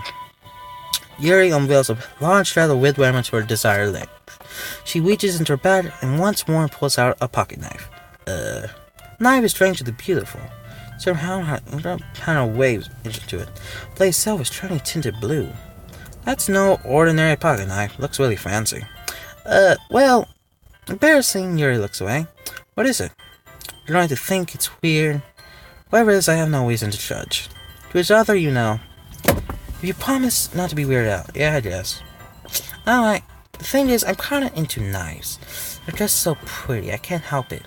Yuri unveils a large strand of webware to her desired length. She reaches into her bag and once more pulls out a pocket knife. Knife is strangely beautiful. Somehow kind of waves into it. The blade itself is turning tinted blue. That's no ordinary pocket knife. Looks really fancy. Well, embarrassing. Yuri looks away. What is it? You're going to think it's weird. Whatever it is, I have no reason to judge. To each other, you know. If you promise not to be weirded out, yeah, I guess. Alright, the thing is, I'm kinda into knives. They're just so pretty, I can't help it.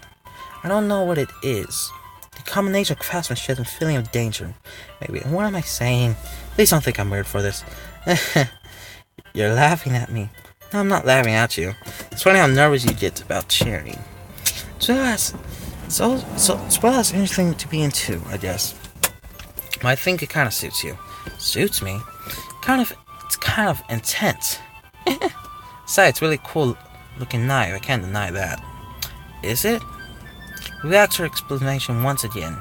I don't know what it is. The combination of craftsmanship and feeling of danger. Maybe, what am I saying? Please don't think I'm weird for this. You're laughing at me. No, I'm not laughing at you. It's funny how nervous you get about cheering. It's well as anything to be into, I guess. But I think it kind of suits you. Suits me? It's kind of intense. Besides, it's really cool looking knife. I can't deny that. Is it? We asked her explanation once again.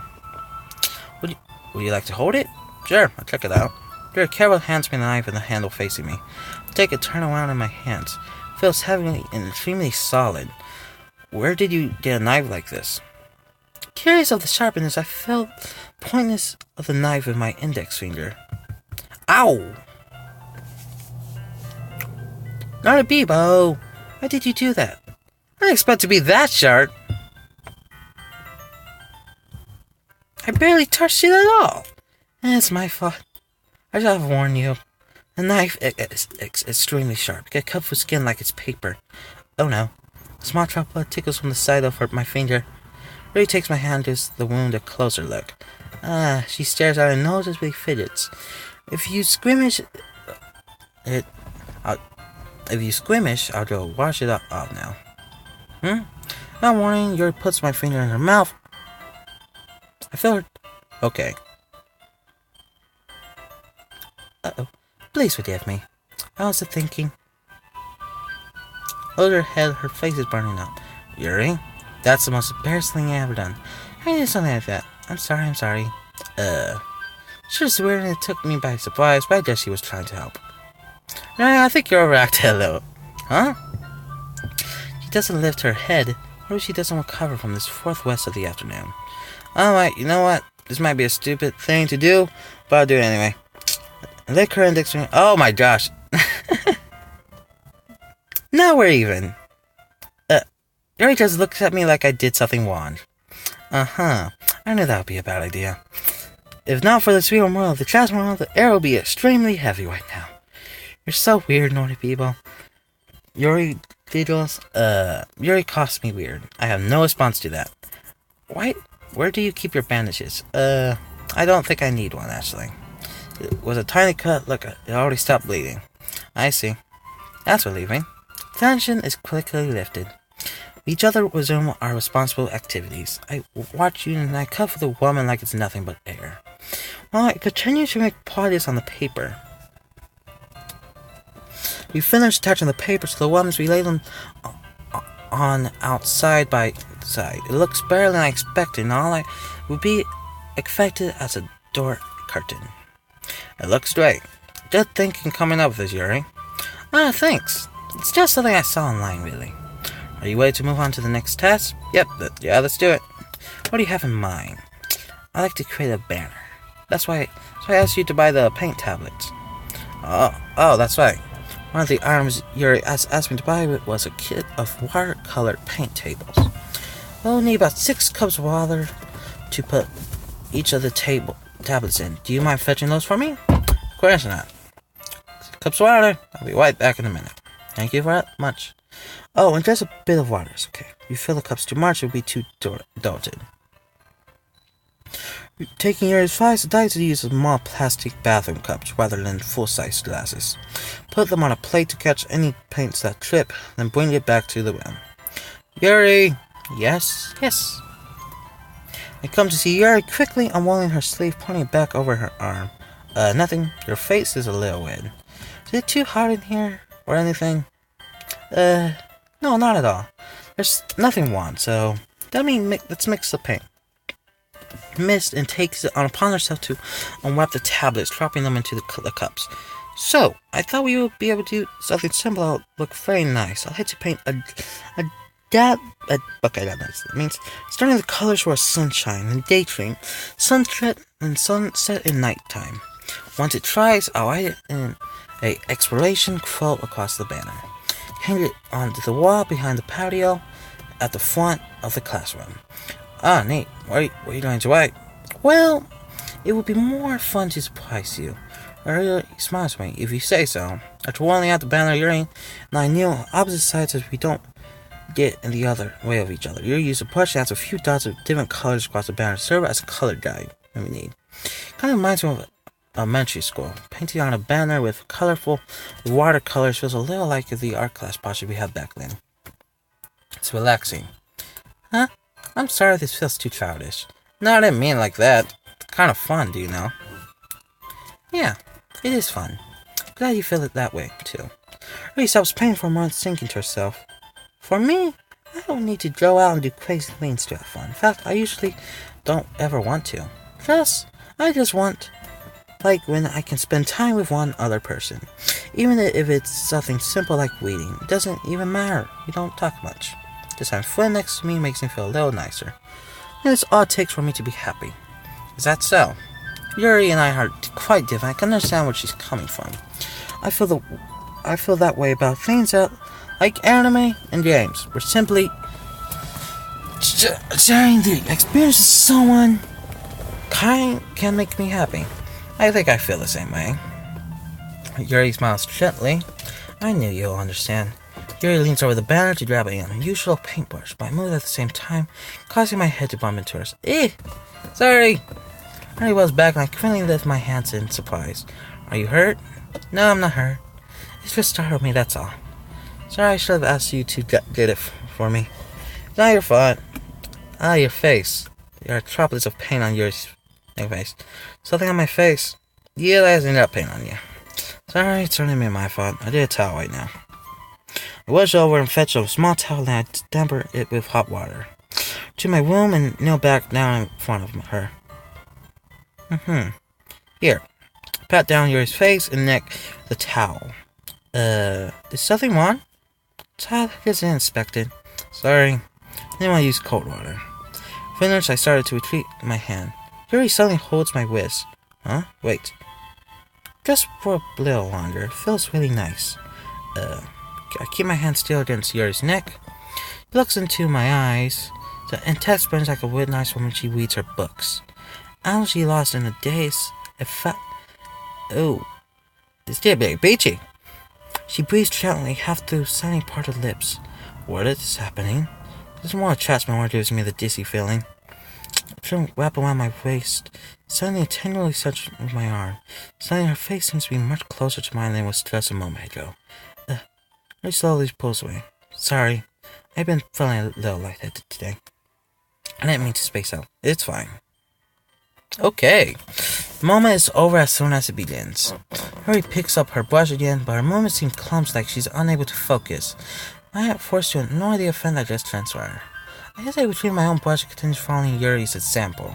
Would you like to hold it? Sure, I'll check it out. Very careful hands me the knife and the handle facing me. I take it, turn around in my hands. It feels heavy and extremely solid. Where did you get a knife like this? Curious of the sharpness, I felt the pointness of the knife with my index finger. Ow! Not a Bebo! Why did you do that? I didn't expect to be that sharp! I barely touched it at all! It's my fault. I should have warned you. The knife is extremely sharp. It cuts through skin like it's paper. Oh no. A small drop of blood tickles from the side of my finger. Ray takes my hand to the wound a closer look. She stares at it and noticeably fidgets. If you squeamish, I'll go wash it off now. Not warning, Yuri puts my finger in her mouth. I feel her. Okay. Uh-oh. Please forgive me. I was thinking. Hold her head, her face is burning up. Yuri? That's the most embarrassing thing I ever done. I did something like that. I'm sorry. She was weird and it took me by surprise, but I guess she was trying to help. No, I think you're overacting a little. Huh? She doesn't lift her head, or she doesn't recover from this fourth west of the afternoon. Alright, you know what? This might be a stupid thing to do, but I'll do it anyway. Lick her index finger. Oh my gosh. Now we're even. Yuri just looks at me like I did something wrong. I knew that would be a bad idea. If not for the sweet world, the chasm world, the air will be extremely heavy right now. You're so weird, naughty people. Yuri giggles. Yuri calls me weird. I have no response to that. Where do you keep your bandages? I don't think I need one, actually. It was a tiny cut. Look, it already stopped bleeding. I see. That's relieving. Tension is quickly lifted. Each other resume our responsible activities. I watch you and I cover the woman like it's nothing but air. While I continue to make progress on the paper. We finish attaching the paper to the woman's. We lay them on outside by side. It looks better than I expected, and all I would be expected as a door curtain. It looks great. Good thinking coming up with this, Yuri. Thanks. It's just something I saw online, really. Are you ready to move on to the next task? Yep, yeah, let's do it. What do you have in mind? I like to create a banner. That's why I asked you to buy the paint tablets. Oh, that's right. One of the items Yuri asked me to buy was a kit of watercolor paint tables. We'll need about 6 cups of water to put each of the tablets in. Do you mind fetching those for me? Of course not. 6 cups of water. I'll be right back in a minute. Thank you very much. Oh, and just a bit of water is okay. If you fill the cups too much, it will be too diluted. Taking your advice, I decided to use small plastic bathroom cups rather than full-size glasses. Put them on a plate to catch any paints that trip, then bring it back to the room. Yuri! Yes? Yes. I come to see Yuri quickly unrolling her sleeve, pointing it back over her arm. Nothing. Your face is a little red. Is it too hot in here? Or anything? No, not at all. There's nothing wrong, so let's mix the paint. Mist and takes it upon herself to unwrap the tablets, dropping them into the cups. So, I thought we would be able to do something simple that would look very nice. I'll hit to paint okay, that means starting the colors were sunshine and daydream, sunset and sunset and nighttime. Once it dries, I'll write it in a exploration quote across the banner. Hang it onto the wall behind the patio at the front of the classroom. Ah, neat. What are you going to write? Well, it would be more fun to surprise you. He smiles at me. If you say so. After rolling out the banner, Yuri and I kneel on opposite sides as we don't get in the other way of each other. Yuri uses a brush and adds a few dots of different colors across the banner to serve as a color guide when we need. Kind of reminds me of elementary school. Painting on a banner with colorful watercolors feels a little like the art class project we had back then. It's relaxing. Huh? I'm sorry if this feels too childish. No, I didn't mean it like that. It's kind of fun, do you know? Yeah, it is fun. Glad you feel it that way, too. Really stops painting for a moment, thinking to herself. For me, I don't need to go out and do crazy things to have fun. In fact, I usually don't ever want to. I just want, like, when I can spend time with one other person. Even if it's something simple like reading. It doesn't even matter. We don't talk much. Just having fun next to me makes me feel a little nicer. And it's all it takes for me to be happy. Is that so? Yuri and I are quite different. I can understand where she's coming from. I feel that way about things that, like anime and games. We're simply sharing the experience of someone kind can make me happy. I think I feel the same way. Yuri smiles gently. I knew you'll understand. Yuri leans over the banner to grab an unusual paintbrush, but I move at the same time, causing my head to bump into hers. Sorry! Yuri was back and I quickly lift my hands in surprise. Are you hurt? No, I'm not hurt. It just startled me, that's all. Sorry, I should have asked you to get it for me. It's not your fault. Ah, your face. There are droplets of paint on your face. Something on my face. Yeah, there's enough paint on you. Sorry, it's certainly my fault. I did a towel right now. I rushed over and fetched a small towel and I dampened it with hot water. To my room and knelt back down in front of her. Here. Pat down Yuri's face and neck with the towel. Is something wrong? Towel gets inspected. Sorry. I didn't want to use cold water. Finished, I started to retreat my hand. Yuri suddenly holds my wrist. Huh? Wait. Just for a little longer. It feels really nice. I keep my hand still against Yuri's neck. He looks into my eyes. The intense burns like a wood nice woman she reads her books. As she lost in a daze, this did be beachy. She breathes gently, half through sunny part of lips. What is happening? This more attracts me, more gives me the dizzy feeling. I try to wrap around my waist. Suddenly, a tenderly touch with my arm. Suddenly, her face seems to be much closer to mine than it was just a moment ago. Very slowly pulls away. Sorry, I've been feeling a little lightheaded today. I didn't mean to space out. It's fine. Okay. The moment is over as soon as it begins. Hurry picks up her brush again, but her movements seem clumsy, like she's unable to focus. I am forced to ignore the offense that just transpired. I hesitate between my own brush and continue following Yuri's example.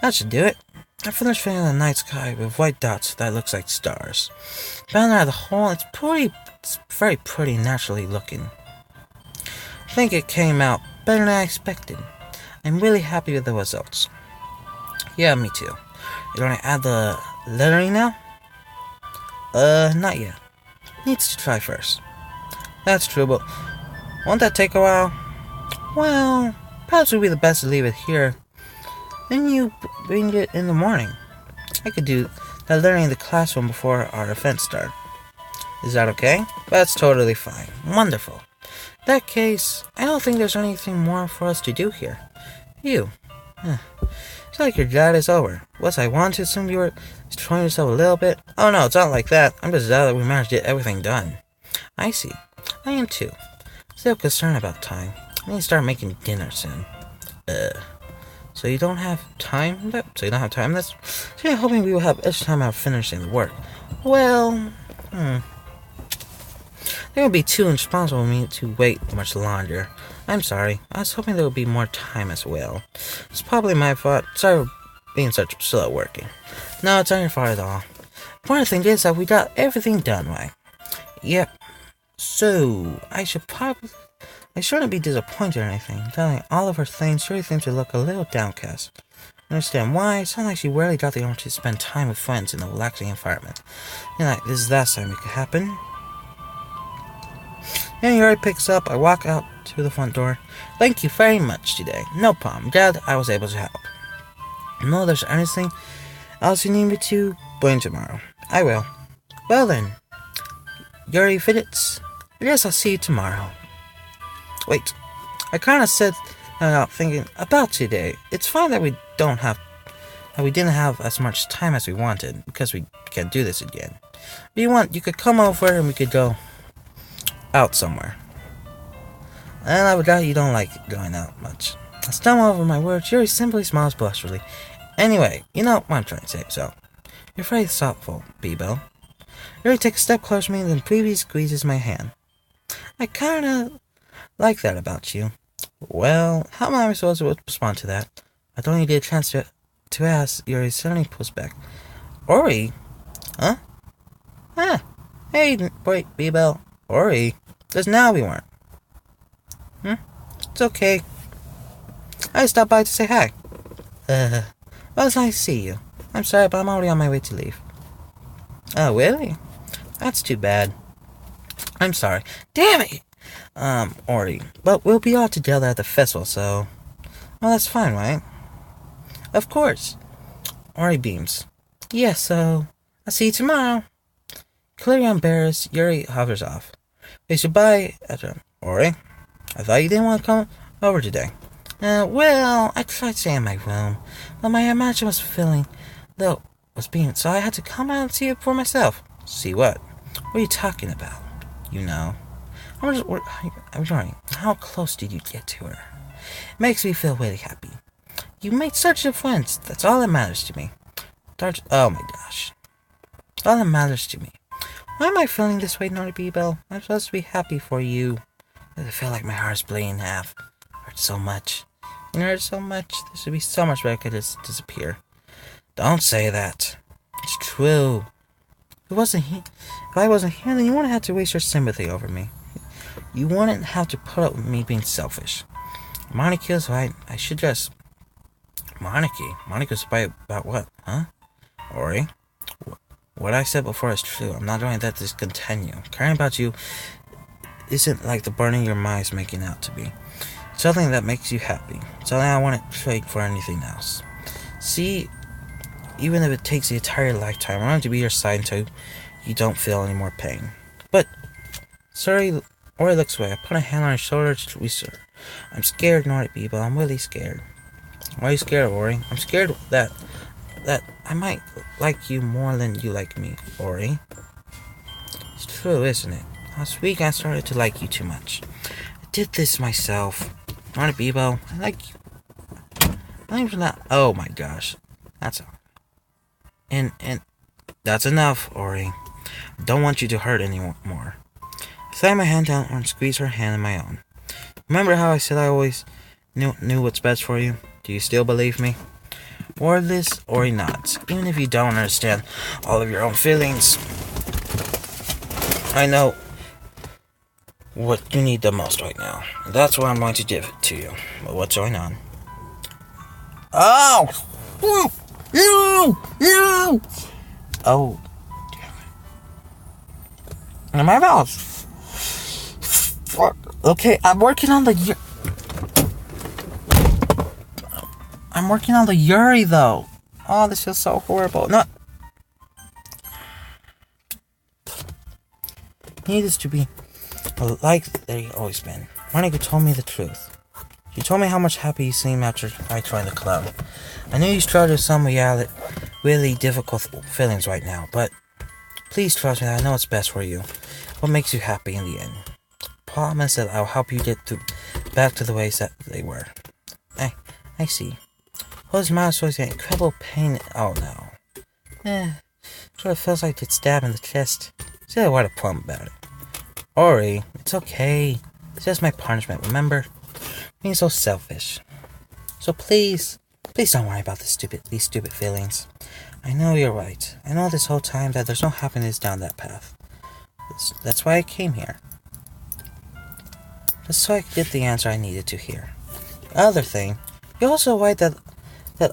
That should do it. I finished filling the night sky with white dots that looks like stars. Banner as a whole, it's very pretty and naturally looking. I think it came out better than I expected. I'm really happy with the results. Yeah, me too. You want to add the lettering now? Not yet. Needs to try first. That's true, but won't that take a while? Well, perhaps it would be the best to leave it here. Then you bring it in the morning. I could do that lettering in the classroom before our event start. Is that okay? That's totally fine. Wonderful. In that case, I don't think there's anything more for us to do here. It's like your dad is over. Was I want to assume you were destroying yourself a little bit? Oh no, it's not like that. I'm just glad that we managed to get everything done. I see. I am too. Still concerned about time. I need to start making dinner soon. So you don't have time? So you don't have time? So you're hoping we will have extra time out finishing the work. Well, It would be too irresponsible of me to wait much longer. I'm sorry. I was hoping there would be more time as well. It's probably my fault. Sorry for being such slow working. No, it's not your fault at all. The important thing is that we got everything done right. Yep. So, I shouldn't be disappointed or anything. Telling all of her things really seems to look a little downcast. I understand why. It sounds like she rarely got the opportunity to spend time with friends in a relaxing environment. This is the last time it could happen. And Yuri picks up. I walk out to the front door. Thank you very much today. No problem. Glad I was able to help. No, there's anything else you need me to bring tomorrow. I will. Well then. Yuri Fiddits. I guess I'll see you tomorrow. Wait. I kinda said out thinking about today. It's fine that we didn't have as much time as we wanted, because we can't do this again. If you could come over and we could go out somewhere. And I would doubt you don't like going out much. I stumble over my words. Yuri simply smiles blushfully. Anyway, you know what I'm trying to say, so. You're very thoughtful, Bebo. Yuri takes a step closer to me and then briefly squeezes my hand. I kinda like that about you. Well, how am I supposed to respond to that? I don't even get a chance to ask. Yuri suddenly pulls back. Ori? Huh? Hey, wait, Bebo. Ori? Just now we weren't. It's okay. I stopped by to say hi. Well, it's nice to see you. I'm sorry, but I'm already on my way to leave. Oh, really? That's too bad. I'm sorry. Damn it! Ori. But we'll be all together at the festival, so... Well, that's fine, right? Of course. Ori beams. Yeah, so... I'll see you tomorrow. Clearly embarrassed, Yuri hovers off. Hey, goodbye, Ori. I thought you didn't want to come over today. Well, I tried to stay in my room, but my imagination was filling, so I had to come out and see it for myself. See what? What are you talking about? You know. I'm wondering, how close did you get to her? It makes me feel really happy. You made such good friends. That's all that matters to me. Oh my gosh. All that matters to me. Why am I feeling this way, Naughty Bebo? I'm supposed to be happy for you. I feel like my heart's bleeding in half. It hurts so much. It hurts so much. This would be so much better if I could just disappear. Don't say that. It's true. If I wasn't here, then you wouldn't have to waste your sympathy over me. You wouldn't have to put up with me being selfish. Monica's right. I should just... Monica's right about what, huh? Ori? What I said before is true. I'm not going to let this continue. Caring about you isn't like the burning your mind is making out to be. It's something that makes you happy. Something I want to trade for anything else. See, even if it takes the entire lifetime, I want to be your side until you don't feel any more pain. But, sorry, Ori looks away. I put a hand on his shoulder to release her. I'm scared, Naughty Bebo. I'm really scared. Why are you scared, Ori? I'm scared that I might like you more than you like me, Ori. It's true, isn't it? Last week I started to like you too much. I did this myself. Naughty Bebo, I like you. Not even that. Oh my gosh. That's all. And that's enough, Ori. I don't want you to hurt anymore. I slammed my hand down and squeezed her hand in my own. Remember how I said I always knew what's best for you? Do you still believe me? Wordless, Ori nods. Even if you don't understand all of your own feelings, I know what you need the most right now. That's what I'm going to give it to you. But what's going on? Oh! No! Oh. In my mouth. Okay, I'm working on the Yuri, though. Oh, this feels so horrible. No. He needs to be like they've always been. Monica told me the truth. She told me how much happy you seemed after I joined the club. I knew you struggled with some really difficult feelings right now, but please trust me, I know what's best for you. What makes you happy in the end? Promise that I'll help you back to the ways that they were. I see. Whose mouth was getting incredible pain out now. Sort of feels like it's stabbed in the chest. Say a word of plumb about it. Ori, it's okay. It's just my punishment, remember? Being so selfish. So please don't worry about these stupid feelings. I know you're right. I know this whole time that there's no happiness down that path. That's why I came here. Just so I could get the answer I needed to hear. The other thing, you're also right that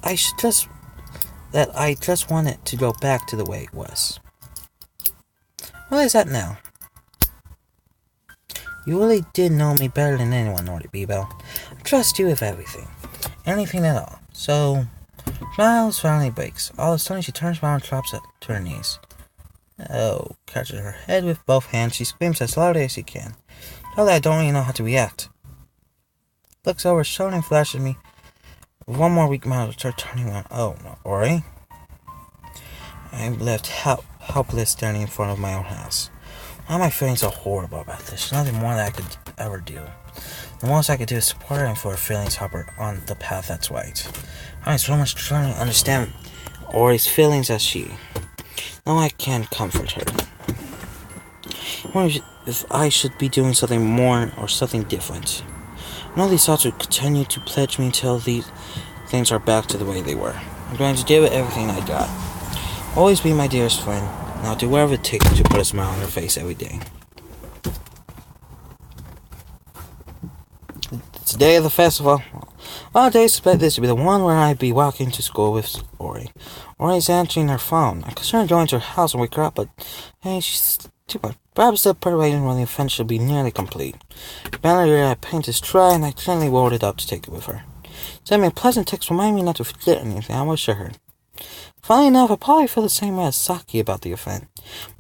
I just want it to go back to the way it was. What is that now? You really did know me better than anyone, Nordy Bebo. I trust you with everything. Anything at all. So, Miles finally breaks. All of a sudden, she turns around and drops to her knees. Oh, catching her head with both hands, she screams as loudly as she can. Tell I don't even know how to react. Looks over her shoulder and flashes me. One more weak mouth to start turning around. Oh, no, Ori? I'm left helpless standing in front of my own house. Why am I feeling so horrible about this? There's nothing more that I could ever do. The most I could do is support her and for her feelings help her on the path that's right. I'm so much trying to understand Ori's feelings as she. Now I can comfort her. I wonder if I should be doing something more or something different. And all these thoughts would continue to pledge me until these things are back to the way they were. I'm going to give it everything I got. Always be my dearest friend, and I'll do whatever it takes to put a smile on her face every day. It's the day of the festival. All days expect this to be the one where I'd be walking to school with Ori. Ori's answering her phone. I'm concerned going to her house and wake her up, but hey, she's too much. Perhaps the preparation when the event should be nearly complete. Finally, I paint is dry, and I gently rolled it up to take it with her. Send me a pleasant text reminding me not to forget anything I wish her. Funnily enough, I probably feel the same way as Saki about the event.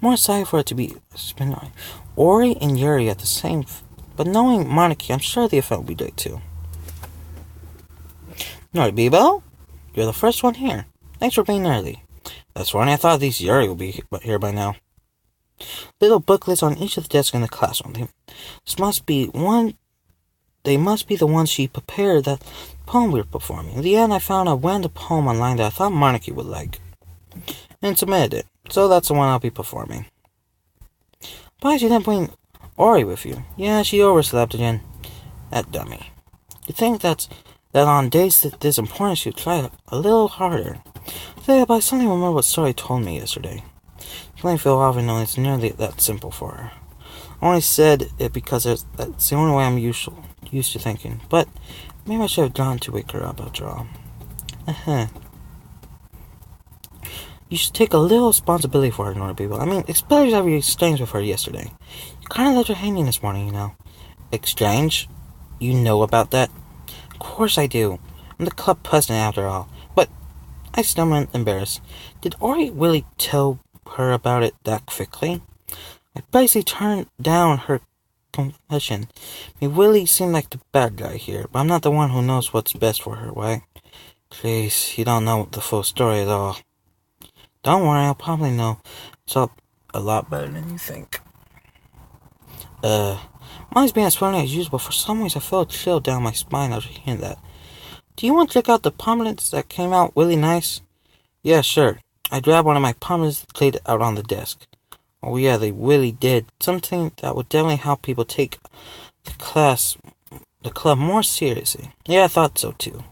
More excited for it to be Ori and Yuri at the same. But knowing Monarchy, I'm sure the event will be great too. Nordy Bebo, you're the first one here. Thanks for being early. That's funny, I thought these Yuri would be here by now. Little booklets on each of the desks in the classroom. They must be the ones she prepared that poem we were performing. In the end, I found a random poem online that I thought Monarchy would like, and submitted it. So that's the one I'll be performing. Why she didn't bring Ori with you? Yeah, she overslept again. That dummy. You think that on days this important she'd try a little harder. But I suddenly remember what Story told me yesterday. She only feel off and know it's nearly that simple for her. I only said it because that's the only way I'm used to thinking. But maybe I should have gone to wake her up after all. You should take a little responsibility for her, Nordy Bebo. I mean, especially after you exchanged with her yesterday. You kind of left her hanging this morning, you know. Exchange? You know about that? Of course I do. I'm the club president after all. But I still am embarrassed. Did Ori really tell her about it that quickly? I basically turned down her confession. Me really seemed like the bad guy here, but I'm not the one who knows what's best for her, right? Please, you don't know the full story at all. Don't worry, I'll probably know. It's all a lot better than you think. Mine's being as funny as usual, but for some reason I feel a chill down my spine after hearing that. Do you want to check out the pomegranates that came out really nice? Yeah, sure. I grabbed one of my pomegranates and laid it out on the desk. Oh yeah, they really did. Something that would definitely help people take the club more seriously. Yeah, I thought so too.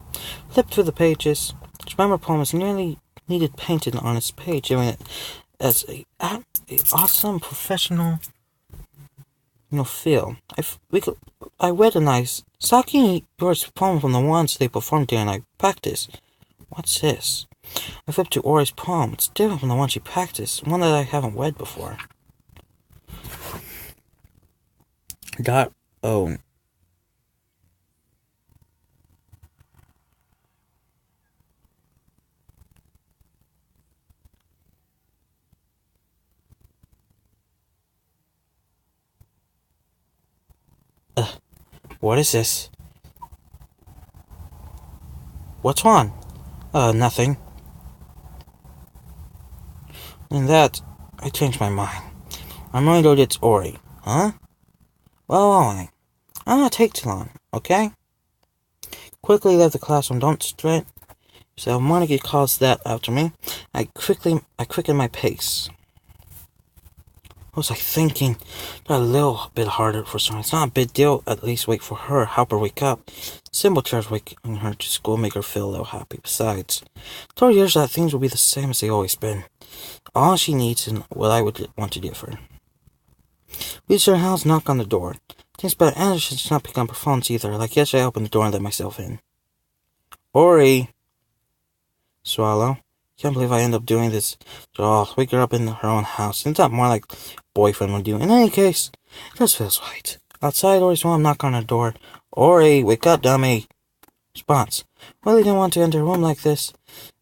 Flipped through the pages. Each member poem was nearly needed painted on its page, giving it as a awesome professional, feel. I recognized Saki and Yori's poem from the ones they performed during I practice. What's this? I flipped to Ori's poem. It's different from the one she practiced, one that I haven't read before. Oh. What is this? What's wrong? Nothing. And that, I changed my mind. I'm going to go get Ori. Huh? Well, alright. I'll not take too long, okay? Quickly left the classroom. Don't stress. So Monica calls that after me. I quicken my pace. What was I thinking? Got a little bit harder for some. It's not a big deal. At least wait for her. Help her wake up. Simple chores waking her to school make her feel a little happy. Besides, told years that things will be the same as they always been. All she needs is what I would want to give her. Reach her house, knock on the door. Things better. Anderson's not picking up her phones either. Like yesterday, I opened the door and let myself in. Ori. Swallow. Can't believe I end up doing this. So I'll wake her up in her own house. It's not more like boyfriend would do. In any case, it just feels right. Outside, Ori's mom knocked on her door. Ori, wake up, dummy. Response. Willie didn't want to enter a room like this.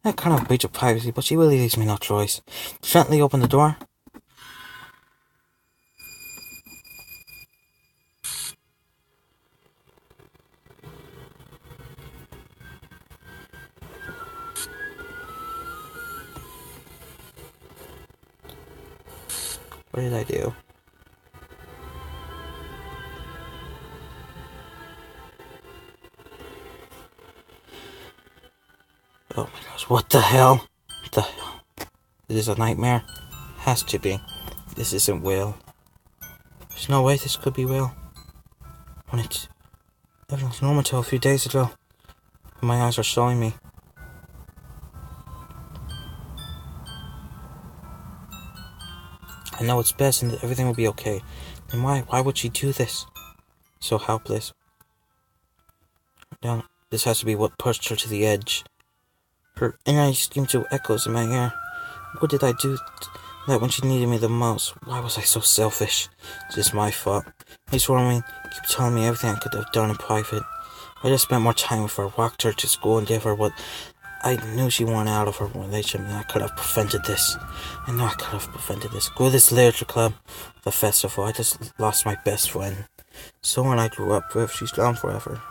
That kind of breach of privacy, but she really leaves me no choice. Gently open the door. What did I do? Oh my gosh, what the hell? What the hell? Is this a nightmare? Has to be. This isn't Will. There's no way this could be Will. When everything's normal until a few days ago. My eyes are showing me. I know it's best and that everything will be okay. Then why would she do this? So helpless. No, this has to be what pushed her to the edge. Her inner scream to echoes in my ear. What did I do that when she needed me the most? Why was I so selfish? It's just my fault. He swore me, keep telling me everything I could have done in private. I just spent more time with her, walked her to school and gave her what I knew she wanted out of her relationship, and I could have prevented this. I know I could have prevented this. Go to this literature club, the festival. I just lost my best friend. Someone I grew up with. She's gone forever.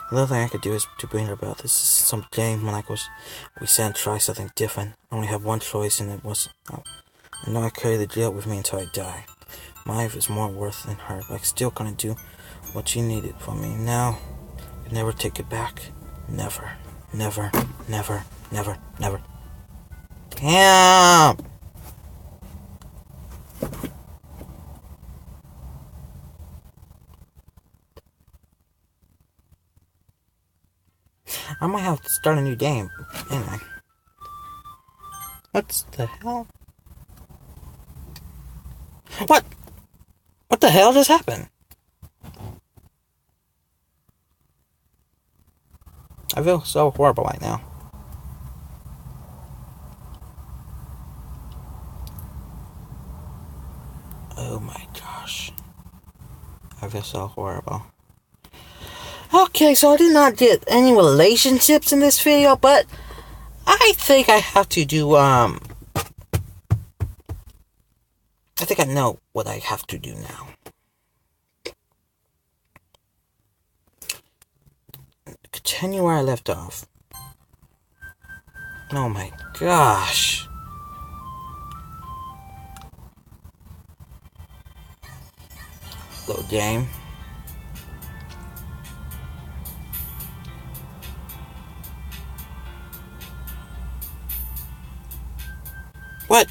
Another thing I could do is to bring her about. This is some game when we said try something different. I only have one choice, and it was. I know I carry the guilt with me until I die. My life is more worth than her, but I'm still gonna do what she needed from me. Now, I never take it back. Never. Never. Never. Never. Never. Damn! I might have to start a new game. Anyway. What the hell? What? What the hell just happened? I feel so horrible right now. Oh my gosh. I feel so horrible. Okay, so I did not get any relationships in this video, but I think I have to do, I think I know what I have to do now. Continue where I left off. Oh my gosh. Load game. What?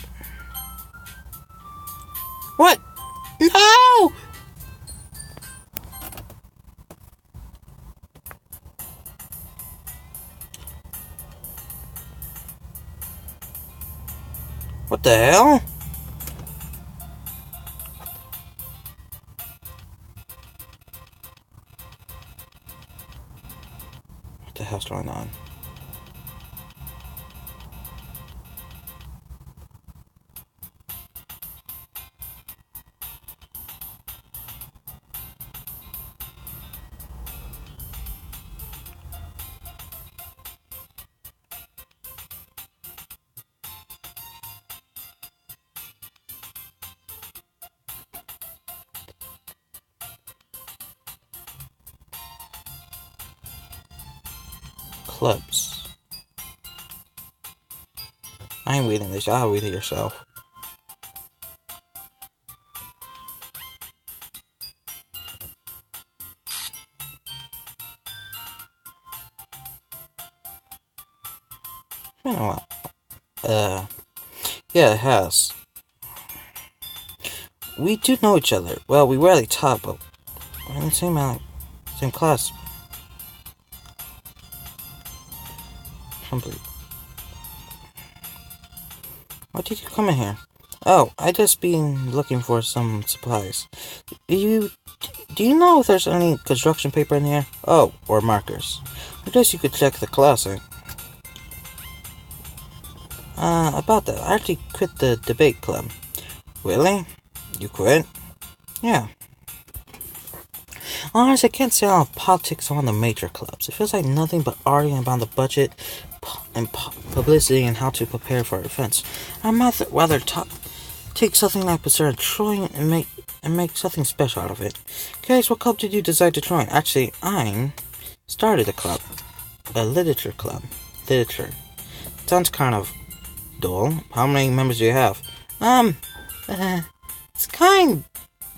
What? No! What the hell? What the hell's going on? Clubs. I ain't reading this. I'll read it yourself. You know what? Yeah, it has. We do know each other. Well, we rarely talk, but we're in the same class. Complete. Why did you come in here? Oh, I just been looking for some supplies. Do you know if there's any construction paper in here? Oh, or markers. I guess you could check the closet. About that, I actually quit the debate club. Really? You quit? Yeah. Honestly, I can't say I have politics on the major clubs. It feels like nothing but arguing about the budget and publicity and how to prepare for events. I might rather take something like Berserk Troy and make something special out of it. Guys, what club did you decide to join? Actually, I started a club. A literature club. Literature. Sounds kind of dull. How many members do you have? It's kind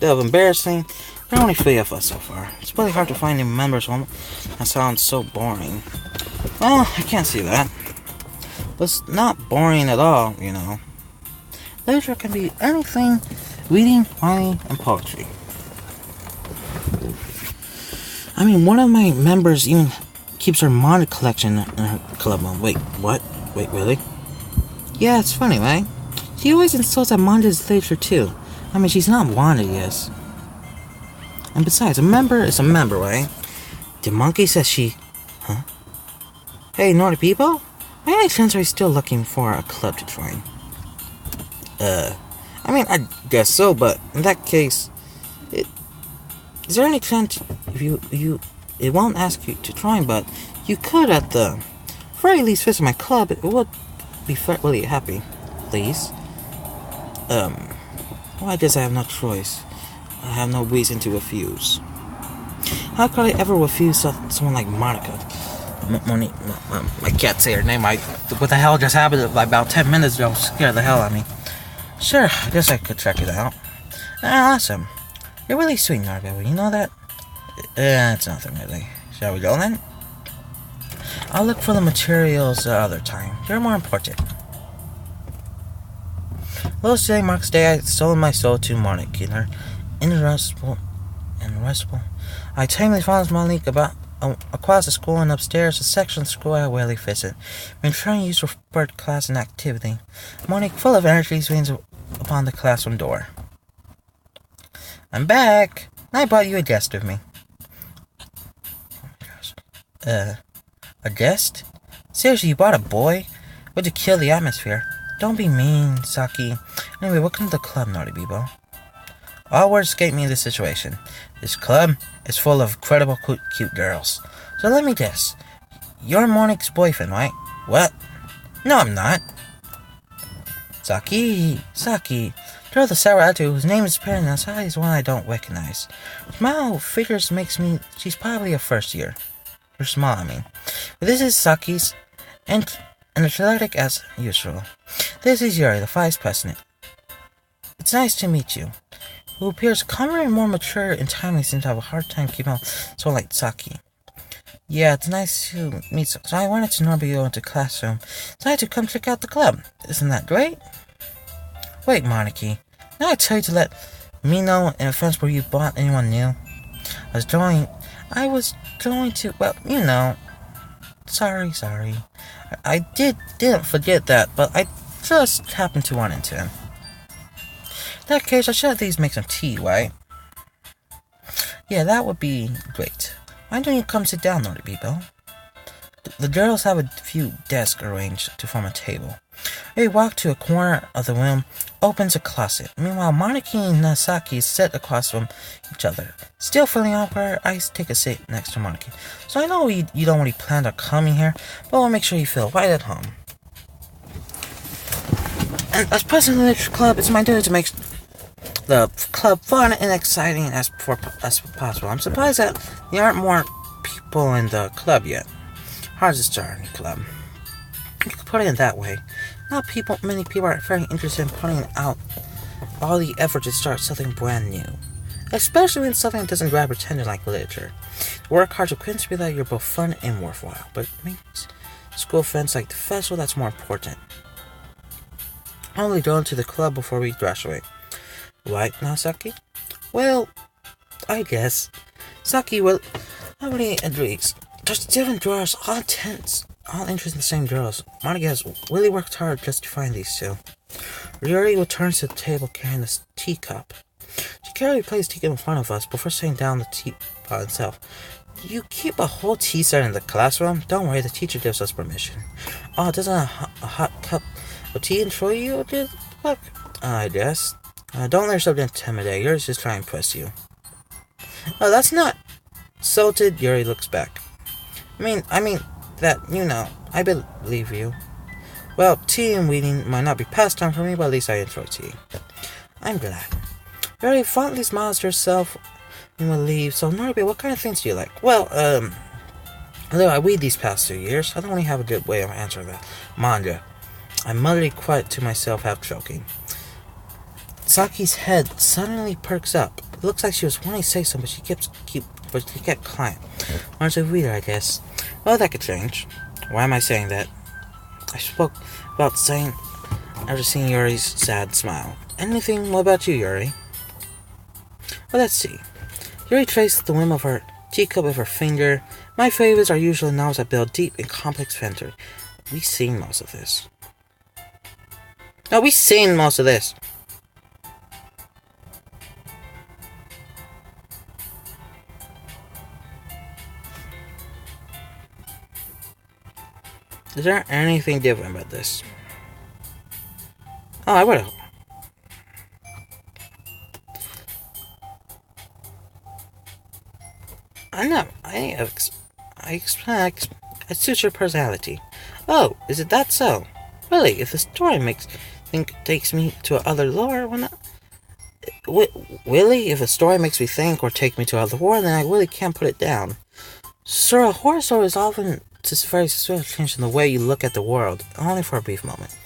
of embarrassing. There are only 3 of us so far. It's really hard to find any members. That sounds so boring. Well, I can't see that. But it's not boring at all, you know. Literature can be anything. Reading, writing, and poetry. I mean, one of my members even keeps her manga collection in her club room. Wait, what? Wait, really? Yeah, it's funny, right? She always insults that manga is literature too. I mean, she's not Wanda, yes. And besides, a member is a member, right? The monkey says she... Huh? Hey, naughty people? By any chance are you still looking for a club to join? I mean, I guess so, but in that case... Is there any chance if it won't ask you to join, but you could at the very least visit my club? It would be really happy. Please? Well, I guess I have no choice. I have no reason to refuse. How could I ever refuse someone like Monica? I can't say her name. What the hell just happened about 10 minutes ago? Scared the hell out of me. Sure, I guess I could check it out. Awesome. You're really sweet, Nargo. You know that? It's nothing really. Shall we go then? I'll look for the materials other time. You're more important. Well, today marks the day I sold my soul to Monique in her irresistible. I timely followed Monique across the school and upstairs, a section of the school I rarely visit. Been trying to use her bird class and activity. Monique, full of energy, swings upon the classroom door. I'm back. I brought you a guest with me. A guest? Seriously, you brought a boy? Would you kill the atmosphere? Don't be mean, Saki. Anyway, welcome to the club, naughty Bebo. All words escape me in this situation. This club is full of incredible cute girls. So let me guess. You're Monique's boyfriend, right? What? No, I'm not. Saki. Girl with the sour attitude whose name is apparent outside is one I don't recognize. Smile figures makes me... She's probably a first year. Or small, I mean. But this is Saki's... And athletic as usual. This is Yuri, the vice president. It's nice to meet you. Who appears calmer and more mature and timely seems to have a hard time keeping up someone like Saki. Yeah, it's nice to meet you. So I wanted to normally go into classroom. Decided to come check out the club. Isn't that great? Wait, Monarchy. Now I tell you to let me know in advance before you bought anyone new. I was going to, well, you know. Sorry. I didn't forget that, but I just happened to run into him. In that case, I should at least make some tea, right? Yeah, that would be great. Why don't you come sit down, naughty people? The girls have a few desks arranged to form a table. They walk to a corner of the room, opens a closet. Meanwhile, Monarchy and Nasaki sit across from each other. Still feeling awkward, I take a seat next to Monarchy. So I know you don't really plan on coming here, but we'll make sure you feel right at home. And as president of the club, it's my duty to make the club fun and exciting as possible. I'm surprised that there aren't more people in the club yet. Hard to start a new club. You could put it in that way. Many people are very interested in putting out all the effort to start something brand new. Especially when something that doesn't grab your attention like literature. Work hard to convince me that you're both fun and worthwhile, but it makes school events like the festival that's more important. I'm only going to the club before we graduate. Right now, Saki? Well, I guess. Saki will everybody agrees. There's different girls, all intense, all interested in the same girls. Monica has really worked hard just to find these two. Ryuri returns to the table carrying this teacup. She carefully placed the teacup in front of us before setting down the teapot itself. You keep a whole tea set in the classroom? Don't worry, the teacher gives us permission. Oh, doesn't a hot cup of tea intro you? Look, I guess. Don't let yourself intimidate. Yuri's just trying to impress you. Oh, that's not. Salted, Yuri looks back. I mean that, I believe you. Well, tea and reading might not be pastime for me, but at least I enjoy tea. I'm glad. Yuri fondly smiles to herself and will leave. So, Norbit, what kind of things do you like? Well, although I read these past 2 years, I don't really have a good way of answering that. Manga. I muttered quiet to myself, half joking. Saki's head suddenly perks up. It looks like she was wanting to say something, but she kept quiet. Wanted to read her, I guess. Well, that could change. Why am I saying that? I spoke about saying after seeing Yuri's sad smile. Anything more about you, Yuri? Well, let's see. Yuri traced the rim of her teacup with her finger. My favorites are usually novels that build deep and complex fantasy. We've seen most of this. No, we've seen most of this. Is there anything different about this? Oh, I would've. I know. I expect it suits your personality. Oh, is it that so? Really, if the story takes me to other lore, why not? Really, if a story makes me think or take me to other lore, then I really can't put it down. Sir, a horror story is often just very strange in the way you look at the world, only for a brief moment.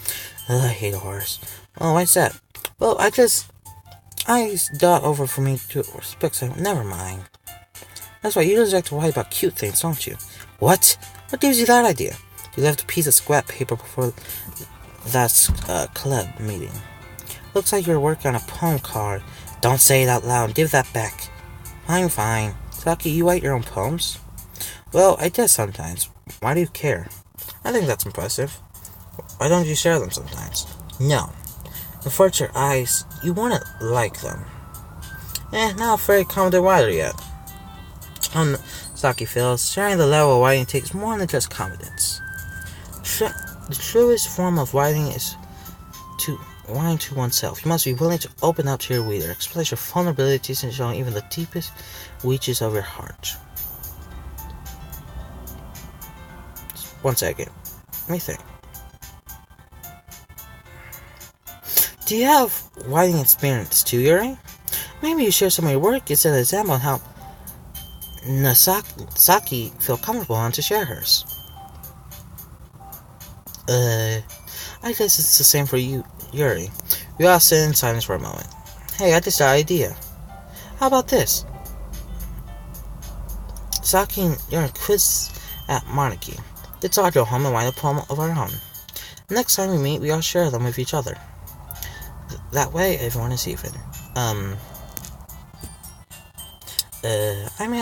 I hate horrors. Oh, why's that? Well, I thought over for me to respect, so never mind. That's why you just like to write about cute things, don't you? What? What gives you that idea? You left a piece of scrap paper before that club meeting. Looks like you're working on a poem card. Don't say it out loud. Give that back. Fine. Saki, you write your own poems? Well, I guess sometimes. Why do you care? I think that's impressive. Why don't you share them sometimes? No. Before it's your eyes, you wouldn't like them. Not very confident writer yet. Saki feels, sharing the level of writing takes more than just confidence. The truest form of writing is to writing to oneself. You must be willing to open up to your reader, express your vulnerabilities, and show even the deepest reaches of your heart. One second. Let me think. Do you have writing experience too, Yuri? Maybe you share some of your work. It's an example of how Saki feel comfortable on to share hers. I guess it's the same for you, Yuri. We all sit in silence for a moment. Hey, I just got an idea. How about this? Saki and Yuri quiz at Monarchy. Let's all go home and write a poem of our own. Next time we meet, we all share them with each other. That way, everyone is even.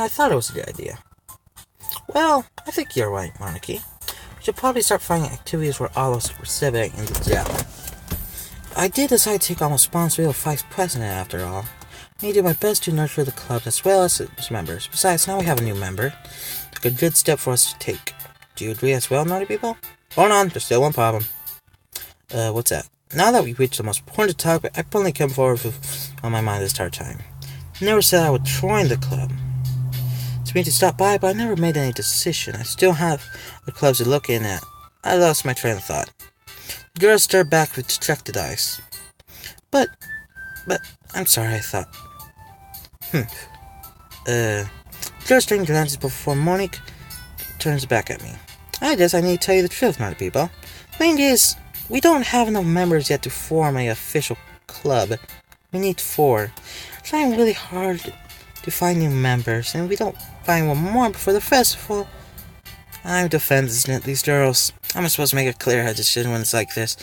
I thought it was a good idea. Well, I think you're right, Monarchy. We should probably start finding activities where all of us were civic and the gel. I did decide to take on responsibility of vice president after all. I need to do my best to nurture the club as well as its members. Besides, now we have a new member. It's a good step for us to take. Do you agree as well, naughty people? Hold on, there's still one problem. What's that? Now that we've reached the most important topic, I finally come forward with on my mind this entire time. I never said I would join the club. It's me to stop by, but I never made any decision. I still have the clubs to look in at. I lost my train of thought. The girl stared back with dejected eyes. But, I'm sorry, I thought. The girl strained glances before Monique turns back at me. I guess I need to tell you the truth, naughty people. Thing is, We don't have enough members yet to form an official club. We need 4. It's not really hard to find new members, and we don't find one more before the festival. I'm defensive, these girls. I'm supposed to make a clear-headed decision when it's like this.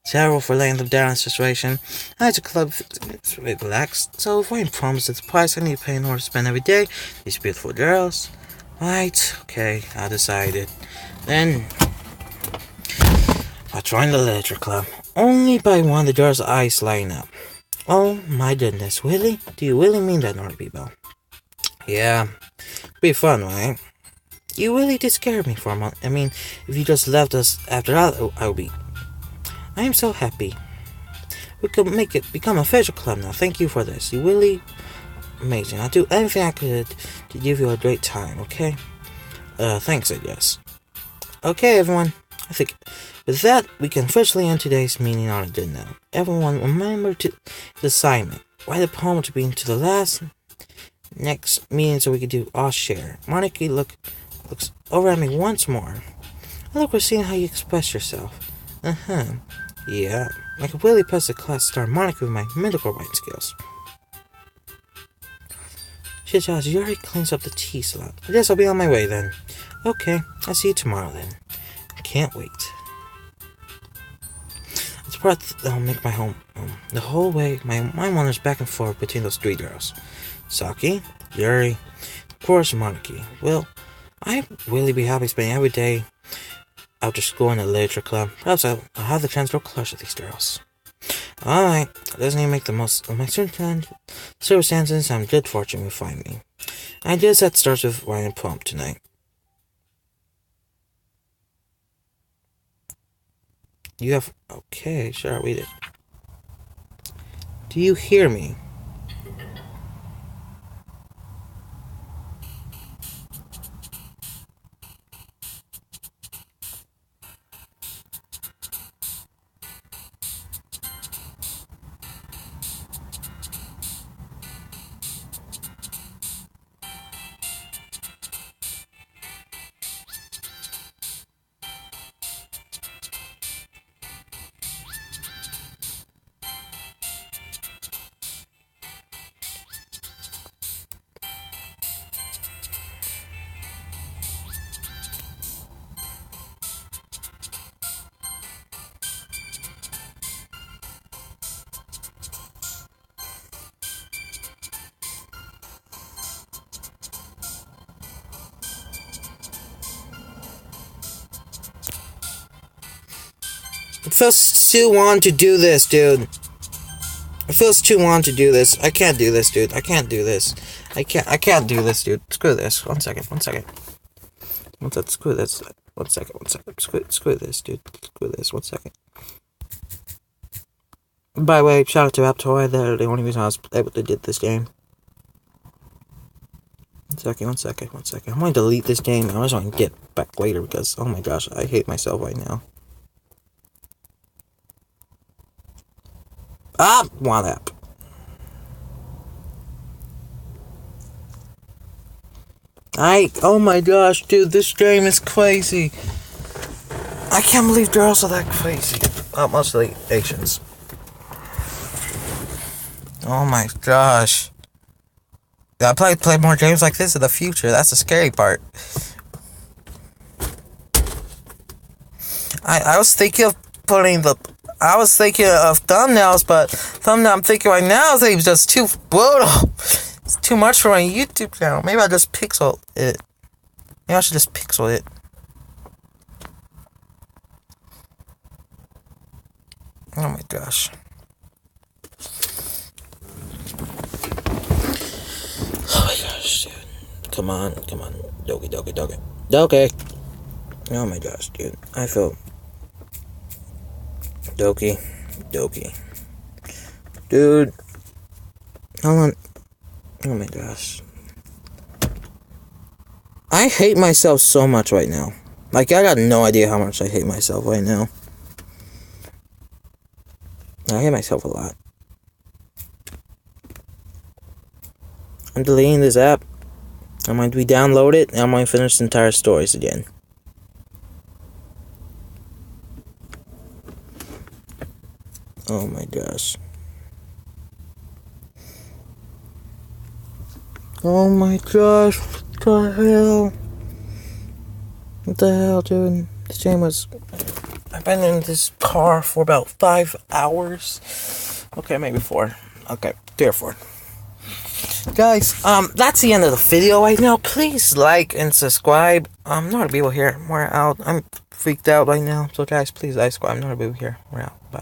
Terrible for laying them down in a situation. I had a club it's relaxed, so if I promise the price I need to pay in order to spend every day, these beautiful girls. Right, okay, I decided. Then, I'll join the literature club. Only by one of the girls' eyes lighting up. Oh my goodness, really? Do you really mean that, Norby? Yeah, be fun, right? You really did scare me for a moment. I mean, if you just left us after that, I am so happy. We could become a official club now. Thank you for this. You really amazing. I'll do anything I could to give you a great time, okay? Thanks, I guess. Okay, everyone. I think with that, we can officially end today's meeting on a good note. Everyone, remember the assignment. Write a poem to be into the last next meeting so we can do our share. Monica looks over at me once more. Look, we're seeing how you express yourself. Yeah, I could really press the class star Monica with my medical writing skills. Shit, as Yuri cleans up the tea slot. I guess I'll be on my way then. Okay, I'll see you tomorrow then. Can't wait. It's probably I'll make my home. The whole way, my mind wanders back and forth between those 3 girls. Saki, Yuri, of course Monica. Well, I'd really be happy spending every day after school in a literature club. Perhaps I'll have the chance to crush with these girls. Alright, doesn't even make the most of my circumstances, and good fortune will find me. I guess that starts with writing a poem tonight. You have... Okay, sure, I'll read it. Do you hear me? It feels too on to do this, dude. It feels too on to do this. I can't do this, dude. I can't do this. I can't do this, dude. Screw this. One second. Screw this. One second. Screw this, dude. Screw this. 1 second. By the way, shout out to Aptoy. They're the only reason I was able to get this game. One second. I'm going to delete this game. I just want to get back later because, oh my gosh, I hate myself right now. One app. Oh my gosh, dude, this game is crazy. I can't believe girls are that crazy. Mostly Asians. Oh my gosh. I'll probably play more games like this in the future. That's the scary part. I was thinking of thumbnails, but thumbnail I'm thinking right now is just too brutal. It's too much for my YouTube channel. Maybe I'll just pixel it. Maybe I should just pixel it. Oh my gosh. Oh my gosh, dude. Come on. Doki. Oh my gosh, dude. I feel... Doki. Dude. Hold on. Oh my gosh. I hate myself so much right now. Like, I got no idea how much I hate myself right now. I hate myself a lot. I'm deleting this app. I'm going to re-download it, and I'm going to finish the entire stories again. Oh my gosh. Oh my gosh. What the hell? What the hell, dude? This game was... I've been in this car for about 5 hours. Okay, maybe 4. Okay, 3 or 4. Guys, that's the end of the video right now. Please like and subscribe. Not a people here. We're out. I'm freaked out right now. So guys, please like, subscribe. Not a people here. We're out. Bye.